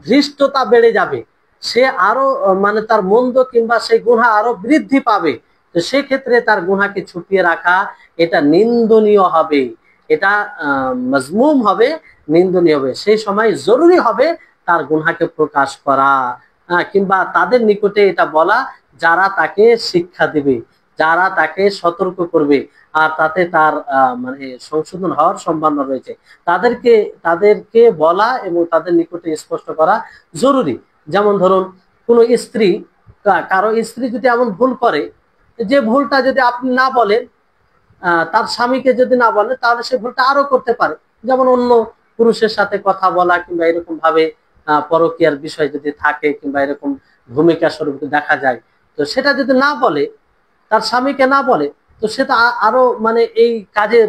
ধৃষ্টতা বেড়ে যাবে, সে আরো মানে তার মন্দ কিংবা সেই গুনাহ আরো বৃদ্ধি পাবে। তো সেক্ষেত্রে তার গুনাহকে ছুপিয়ে রাখা এটা নিন্দনীয় হবে, এটা মজমুম হবে, নিন্দনীয় হবে। সেই সময় জরুরি হবে তার গুনাহকে প্রকাশ করা, কিংবা তাদের নিকটে এটা বলা যারা তাকে শিক্ষা দিবে, যারা তাকে সতর্ক করবে, আর তাতে তার মানে সংশোধন হওয়ার সম্ভাবনা রয়েছে, তাদেরকে তাদেরকে বলা এবং তাদের নিকটে স্পষ্ট করা জরুরি। যেমন ধরুন কোন স্ত্রী, কারো স্ত্রী যদি এমন ভুল করে যে ভুলটা যদি আপনি না বলেন, তার স্বামীকে যদি না বলে, তাহলে সে ভুলটা আরো করতে পারে। যেমন অন্য পুরুষের সাথে কথা বলা, কিংবা এরকম ভাবে পরকীয়ার বিষয় যদি থাকে, কিংবা এরকম ভূমিকা স্বরূপ দেখা যায়, তো সেটা যদি না বলে, তার স্বামীকে না বলে, তো সেটা আরো মানে এই কাজে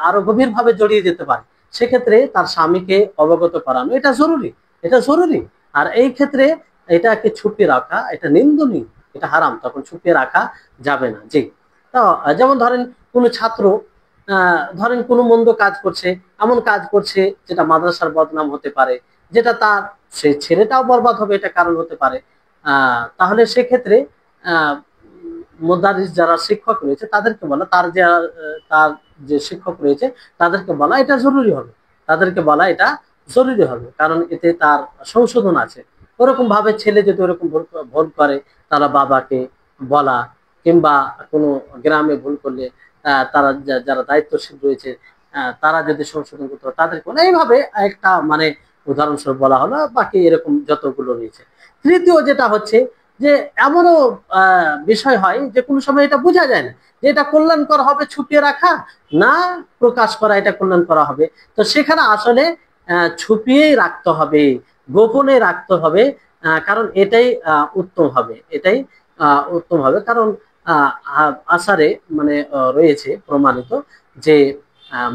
আরো গভীর ভাবে জড়িয়ে যেতে পারে। সেক্ষেত্রে তার স্বামীকে অবগত করানো এটা জরুরি, এটা জরুরি। আর এই ক্ষেত্রে এটাকে ছুপিয়ে রাখা এটা নিন্দনীয়, এটা হারাম, তখন ছুপিয়ে রাখা যাবে না। জি। তো যেমন ধরেন কোনো ছাত্র ধরেন কোনো মন্দ কাজ করছে, এমন কাজ করছে যেটা মাদ্রাসার বদনাম হতে পারে, যেটা তার সেই ছেলেটাও বরবাদ হবে, এটা কারণ হতে পারে। তাহলে সেক্ষেত্রে আহ মুদারিস যারা শিক্ষক রয়েছে তাদেরকে বলা, তার যে শিক্ষক রয়েছে তাদেরকে বলা এটা জরুরি হবে, তাদেরকে বলা এটা জরুরি হবে, কারণ এতে তার সংশোধন আছে। ওরকম ভাবে ছেলে যদি ওরকম ভুল করে, তারা বাবাকে বলা, কিংবা কোনো গ্রামে ভুল করলে তারা যারা দায়িত্বশীল রয়েছে তারা যদি সংশোধন করতে হয় তাদেরকে বলা। এইভাবে একটা মানে উদাহরণস্বরূপ বলা হলো, বাকি এরকম যতগুলো রয়েছে। তৃতীয় যেটা হচ্ছে যে এমনও বিষয় হয় যে কোনো সময় এটা বোঝা যায় না যে এটা কল্যাণকর হবে ছুপিয়ে রাখা না প্রকাশ করা এটা কল্যাণকর হবে, তো সেখানে আসলে ছুপিয়েই রাখতে হবে, গোপনে রাখতে হবে, কারণ এটাই উত্তম হবে, এটাই উত্তম হবে। কারণ আসারে মানে রয়েছে প্রমাণিত যে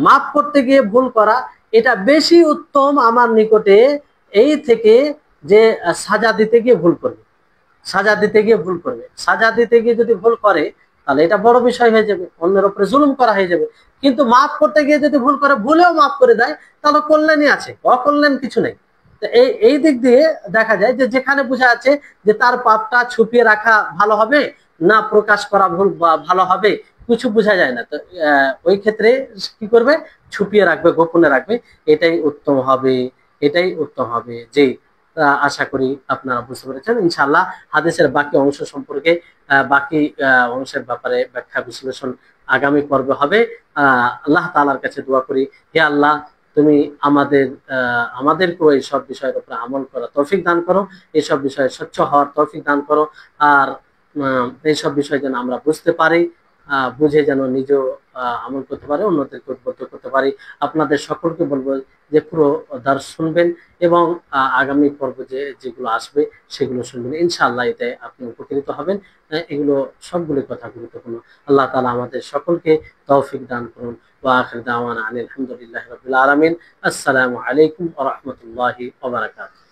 মাফ করতে গিয়ে ভুল করা এটা বেশি উত্তম আমার নিকটে এই থেকে যে সাজা দিতে গিয়ে ভুল করবে, সাজা দিতে গিয়ে ভুল করবে, সাজা দিতে গিয়ে যদি ভুল করে তাহলে এটা বড় বিষয় হয়ে যাবে, অন্যের উপরে জুলুম করা হয়ে যাবে। কিন্তু মাফ করতে গিয়ে যদি ভুল করে, ভুলেও মাফ করে দেয়, তাহলে কল্যাণই আছে, অকল্যাণ কিছু নেই। তো এই দিক দিয়ে দেখা যায় যে যেখানে বোঝা আছে যে তার পাপটা ছুপিয়ে রাখা ভালো হবে না প্রকাশ করা ভুল ভালো হবে, কিছু বোঝা যায় না, তো ওই ক্ষেত্রে কি করবে, ছুপিয়ে রাখবে, গোপনে রাখবে, এটাই উত্তম হবে, এটাই উত্তম হবে। যে আশা করি আপনারা বুঝতে পেরেছেন। ইনশাআল্লাহ হাদিসের বাকি অংশ সম্পর্কে বাকি অংশের ব্যাপারে ব্যাখ্যা বিশ্লেষণ আগামী পর্বে হবে। আল্লাহ তাআলার কাছে দোয়া করি, হে আল্লাহ তুমি আমাদেরকেও এই সব বিষয়ের উপরে আমল করা তৌফিক দান করো, এইসব বিষয়ে স্বচ্ছ হওয়ার তৌফিক দান করো, আর এইসব বিষয় যেন আমরা বুঝতে পারি, বুঝে যেন নিজেও আমল করতে পারি, অন্যদেরকে উদ্বুদ্ধ করতে পারি। আপনাদের সকলকে বলবো যে পুরো দর্শ শুনবেন এবং আগামী পর্ব যেগুলো আসবে সেগুলো শুনবেন, ইনশাআল্লাহ এতে আপনি উপকৃত হবেন। এগুলো সবগুলো কথা গুরুত্বপূর্ণ। আল্লাহ তাআলা আমাদের সকলকে তৌফিক দান করুন। ওয়া আখির দাওয়ানা আলহামদুলিল্লাহি রাব্বিল আলামিন। আসসালামু আলাইকুম ওয়া রাহমাতুল্লাহি ওয়া বারাকাতুহু।